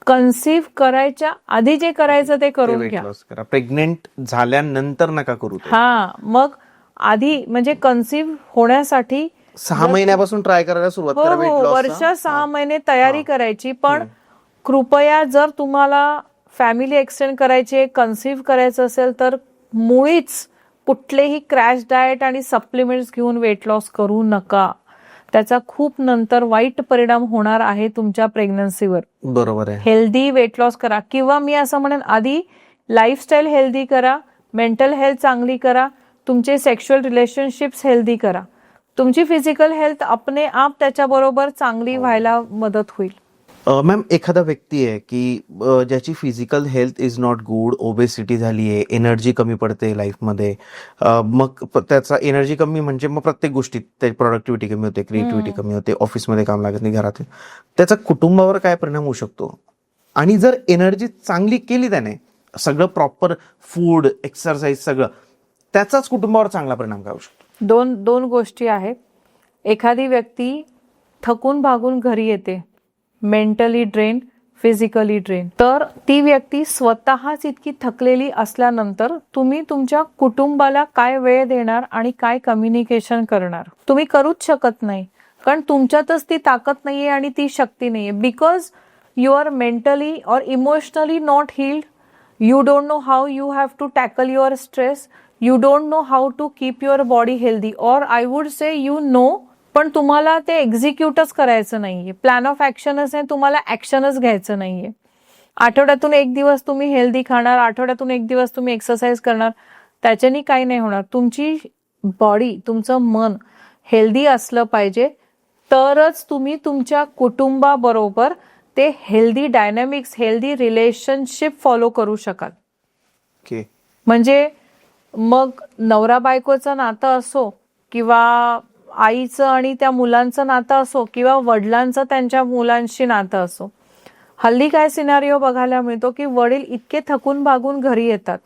Speaker 2: कन्सीव्ह करायच्या आधी जे करायचं ते करून घ्या.
Speaker 1: प्रेग्नेंट झाल्यानंतर नका करू.
Speaker 2: मग आधी म्हणजे कन्सीव्ह होण्यासाठी
Speaker 1: 6 महिन्यापासून ट्राय करायला सुरुवात करा.
Speaker 2: वर्ष 6 महिने तयारी करायची. पण कृपया जर तुम्हाला फॅमिली एक्सटेंड करायची, कन्सीव्ह करायचं असेल तर मुळीच कुठलेही क्रॅश डाएट आणि सप्लिमेंट्स घेऊन वेट लॉस करू नका. त्याचा खूप नंतर वाईट परिणाम होणार आहे तुमच्या प्रेग्नन्सीवर.
Speaker 1: बरोबर आहे.
Speaker 2: हेल्दी वेट लॉस करा किंवा मी असं म्हणेन आधी लाईफस्टाईल हेल्दी करा, मेंटल हेल्थ चांगली करा, तुमचे सेक्शुअल रिलेशनशिप्स हेल्दी करा. तुमची फिजिकल हेल्थ आपणे आप त्याच्याबरोबर चांगली व्हायला मदत होईल.
Speaker 1: मॅम, एखादा व्यक्ती आहे की ज्याची physical health is not good, obesity झाली आहे, एनर्जी कमी पडते लाईफमध्ये, मग त्याचा एनर्जी कमी म्हणजे मग प्रत्येक गोष्टीत त्याची प्रोडक्टिव्हिटी कमी होते, क्रिएटिव्हिटी कमी होते, ऑफिसमध्ये काम लागत नाही, घरात, त्याचा कुटुंबावर काय परिणाम होऊ शकतो? आणि जर एनर्जी चांगली केली त्याने, सगळं प्रॉपर फूड, एक्सरसाइज सगळं, त्याचाच कुटुंबावर चांगला परिणाम काय होऊ शकतो?
Speaker 2: दोन गोष्टी आहेत. एखादी व्यक्ती थकून भागून घरी येते, मेंटली ड्रेन, फिजिकली ड्रेन, तर ती व्यक्ती स्वतःच इतकी थकलेली असल्यानंतर तुम्ही तुमच्या कुटुंबाला काय वेळ देणार आणि काय कम्युनिकेशन करणार? तुम्ही करूच शकत नाही, कारण तुमच्यातच ती ताकद नाहीये आणि ती शक्ती नाहीये. बिकॉज यू आर मेंटली और emotionally not healed. You don't know how you have to tackle your stress. You don't know how to keep your body healthy. Or I would say you know, पण तुम्हाला ते एक्झिक्यूटच करायचं नाहीये. Plan of ऍक्शनच नाही, तुम्हाला ऍक्शनच घ्यायचं नाहीये. आठवड्यातून एक दिवस तुम्ही हेल्दी खाणार, आठवड्यातून एक दिवस तुम्ही एक्सरसाइज करणार, त्याच्यानी काही नाही होणार. तुमची बॉडी, तुमचं मन हेल्दी असलं पाहिजे, तरच तुम्ही तुमच्या कुटुंबाबरोबर ते healthy dynamics, healthy relationship follow करू शकाल.
Speaker 1: ओके.
Speaker 2: म्हणजे मग नवरा बायकोचं नातं असो, किंवा आईचं आणि त्या मुलांचं नातं असो, किंवा वडिलांचं त्यांच्या मुलांशी नातं असो. हल्ली काय सिनारिओ बघायला मिळतो की वडील इतके थकून भागून घरी येतात.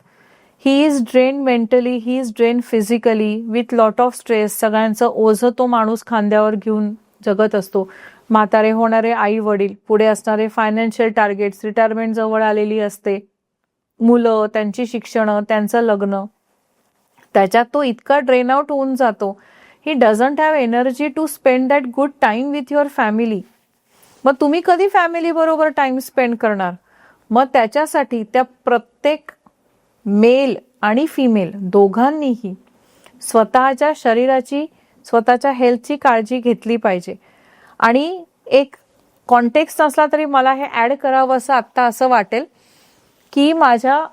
Speaker 2: He is drain mentally, he is drain physically, with lot of stress. सगळ्यांचं ओझं तो माणूस खांद्यावर घेऊन जगत असतो. म्हातारे होणारे आई वडील, पुढे असणारे फायनान्शियल टार्गेट्स, रिटायरमेंट जवळ आलेली असते, मुलं, त्यांची शिक्षणं, त्यांचं लग्न, त्याच्यात तो इतका ड्रेन आउट होऊन जातो. He doesn't have energy to spend that good time with your family. मग तुम्ही कधी फॅमिली बरोबर टाइम स्पेंड करणार? मग त्याच्यासाठी त्या प्रत्येक मेल आणि फिमेल दोघांनीही स्वतःच्या शरीराची, स्वतःच्या हेल्थची काळजी घेतली पाहिजे. आणि एक कॉन्टेक्स्ट नसला तरी मला हे ऍड करावं असं आत्ता असं वाटेल की माझ्या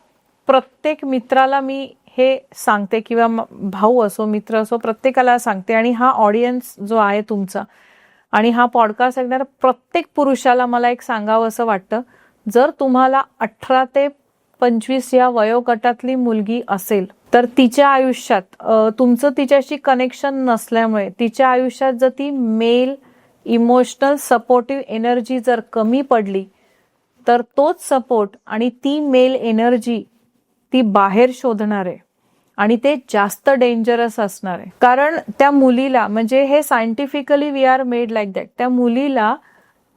Speaker 2: प्रत्येक मित्राला मी हे सांगते, किंवा भाऊ असो, मित्र असो, प्रत्येकाला सांगते. आणि हा ऑडियन्स जो आहे तुमचा, आणि हा पॉडकास्ट ऐकणाऱ्या प्रत्येक पुरुषाला मला एक सांगावं असं वाटतं, जर तुम्हाला 18 ते 25 या वयोगटातली मुलगी असेल, तर तिच्या आयुष्यात तुमचं तिच्याशी कनेक्शन नसल्यामुळे तिच्या आयुष्यात जर ती मेल इमोशनल सपोर्टिव्ह एनर्जी जर कमी पडली, तर तोच सपोर्ट आणि ती मेल एनर्जी ती बाहेर शोधणार आहे, आणि ते जास्त डेंजरस असणार आहे. कारण त्या मुलीला, म्हणजे हे scientifically we are made like that, त्या मुलीला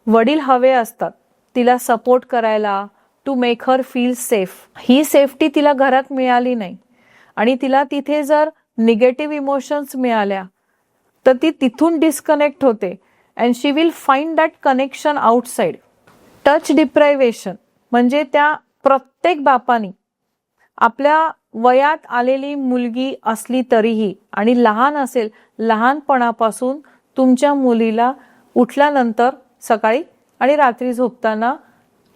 Speaker 2: वडील हवे असतात तिला सपोर्ट करायला, to make her feel safe. ही सेफ्टी तिला घरात मिळाली नाही, आणि तिला तिथे जर निगेटिव्ह इमोशन्स मिळाल्या तर ती तिथून डिस्कनेक्ट होते. And she will find that connection outside. Touch deprivation म्हणजे त्या प्रत्येक बापानी आपल्या वयात आलेली मुलगी असली तरीही, आणि लहान असेल, लहानपणापासून तुमच्या मुलीला उठल्यानंतर, सकाळी आणि रात्री झोपताना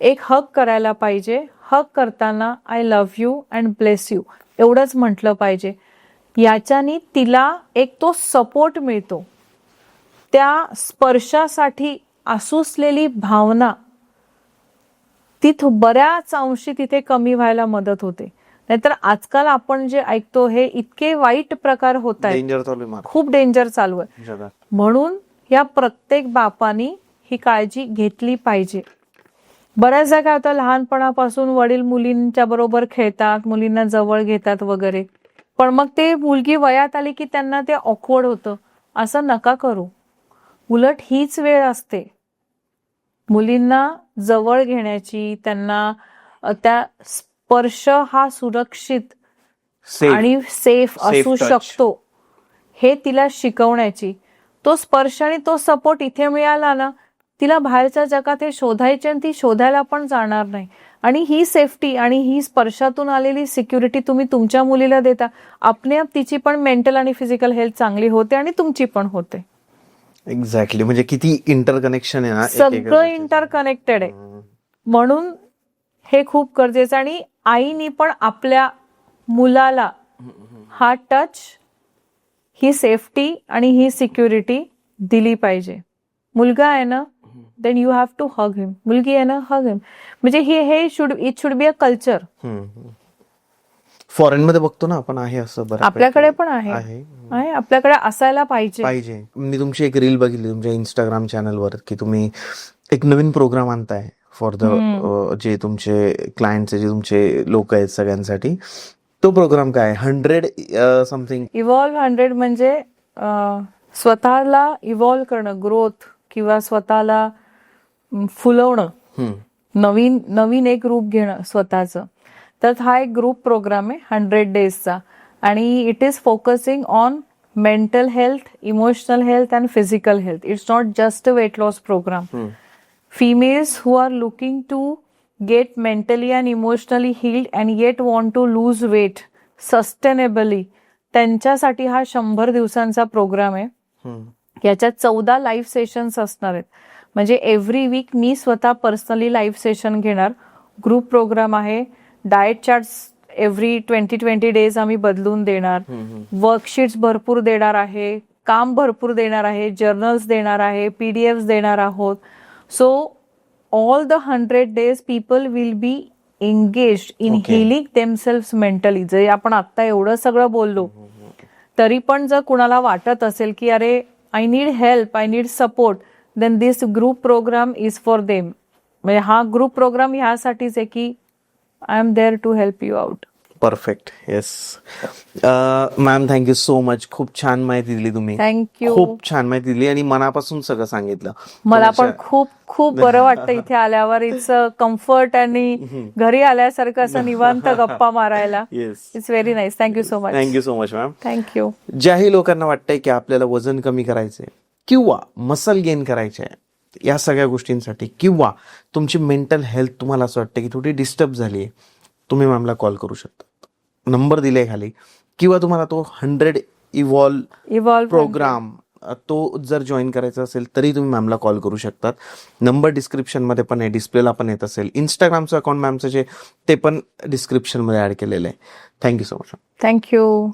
Speaker 2: एक हग करायला पाहिजे. हग करताना I love you and bless you एवढंच म्हटलं पाहिजे. याच्यानी तिला एक तो सपोर्ट मिळतो. त्या स्पर्शासाठी आसुसलेली भावना ती बऱ्याच अंशी तिथे कमी व्हायला मदत होते. नाहीतर आजकाल आपण जे ऐकतो हे इतके वाईट प्रकार होत आहेत, खूप डेंजर चालू आहे. म्हणून या प्रत्येक बापानी ही काळजी घेतली पाहिजे. बऱ्याचदा काय होतं, लहानपणापासून वडील मुलींच्या बरोबर खेळतात, मुलींना जवळ घेतात वगैरे, पण मग ते मुलगी वयात आली की त्यांना ते ऑकवर्ड होतं. असं नका करू. उलट हीच वेळ असते मुलींना जवळ घेण्याची, त्यांना त्या स्पर्श हा सुरक्षित आणि सेफ असू शकतो हे तिला शिकवण्याची. तो स्पर्श आणि तो सपोर्ट इथे मिळाला ना, तिला बाहेरच्या जगात हे शोधायचे आणि ती शोधायला पण जाणार नाही. आणि ही सेफ्टी आणि ही स्पर्शातून आलेली सिक्युरिटी तुम्ही तुमच्या मुलीला देता, आपणआप तिची पण मेंटल आणि फिजिकल हेल्थ चांगली होते आणि तुमची पण होते.
Speaker 1: एक्झॅक्टली. म्हणजे किती इंटरकनेक्शन आहे ना,
Speaker 2: सगळं इंटरकनेक्टेड आहे. म्हणून हे खूप गरजेचं. आणि आईनी पण आपल्या मुलाला हा टच, ही सेफ्टी आणि ही सिक्युरिटी दिली पाहिजे. मुलगा आहे ना, then you have to hug him. मुलगी आहे ना, हग हिम. म्हणजे it should be a culture.
Speaker 1: Foreign मध्ये बघतो ना आपण, आहे असं बरं.
Speaker 2: आपल्याकडे पण आहे, आपल्याकडे असायला पाहिजे.
Speaker 1: मी तुमची एक रील बघितली तुमच्या इंस्टाग्राम चॅनलवर की तुम्ही एक नवीन प्रोग्राम आणताय फॉर द जे तुमचे क्लायंटचे, जे तुमचे लोक आहेत सगळ्यांसाठी. तो प्रोग्राम काय 100 समथिंग?
Speaker 2: इव्हॉल्व 100 म्हणजे स्वतःला इव्हॉल्व करणं, ग्रोथ किंवा स्वतःला फुलवणं, नवीन एक रूप घेणं स्वतःचं. तर हा एक ग्रुप प्रोग्राम आहे 100 डेजचा आणि it is focusing on mental health, emotional health and physical health. It's not just a weight loss program. Females who are looking to get mentally and emotionally healed and yet want to lose weight sustainably, त्यांच्यासाठी हा 100 दिवसांचा programme आहे. याच्यात 14 live sessions असणार आहेत. म्हणजे every weak मी स्वतः personally live session घेणार. ग्रुप प्रोग्राम आहे. डाएट चार्ट्स एव्हरी 20 डेज आम्ही बदलून देणार. वर्कशीट्स भरपूर देणार आहे. काम भरपूर देणार आहे. जर्नल्स देणार आहे. पीडीएफ्स देणार आहोत. So all the 100 days people will be engaged in healing themselves mentally. जर आपण आता एवढं सगळं बोललो तरी पण जर कुणाला वाटत असेल की अरे I need help, I need support, then this group program is for them. म्हणजे हा ग्रुप प्रोग्राम ह्यासाठीच आहे की I am there to help you out.
Speaker 1: Perfect. Yes ma'am, thank you so much. खूप छान माहिती दिली तुम्ही.
Speaker 2: थँक्यू.
Speaker 1: खूप छान माहिती दिली आणि मनापासून सगळं सांगितलं.
Speaker 2: मला पण खूप खूप बरं वाटतं इथे आल्यावर. इट्स कम्फर्ट आणि घरी आल्यासारखं असं निवांत गप्पा मारायला.
Speaker 1: Yes,
Speaker 2: it's very nice. Thank you so much.
Speaker 1: Thank you so much ma'am.
Speaker 2: Thank you.
Speaker 1: ज्याही लोकांना वाटतंय की आपल्याला वजन कमी करायचंय किंवा मसल गेन करायचे आहे या सगळ्या गोष्टींसाठी, किंवा तुमची मेंटल हेल्थ तुम्हाला असं वाटतं की थोडी डिस्टर्ब झाली आहे, तुम्ही मॅमला कॉल करू शकता. नंबर दिले खाली, किंवा तुम्हाला तो 100 इव्हॉल्व प्रोग्राम तो जर जॉईन करायचा असेल तरी तुम्ही मॅमला कॉल करू शकतात. नंबर डिस्क्रिप्शन मध्ये पण आहे, डिस्प्लेला पण येत असेल. इंस्टाग्रामचं अकाउंट मॅमचं जे ते पण डिस्क्रिप्शन मध्ये ऍड केलेलं आहे. Thank you so much.
Speaker 2: थँक्यू.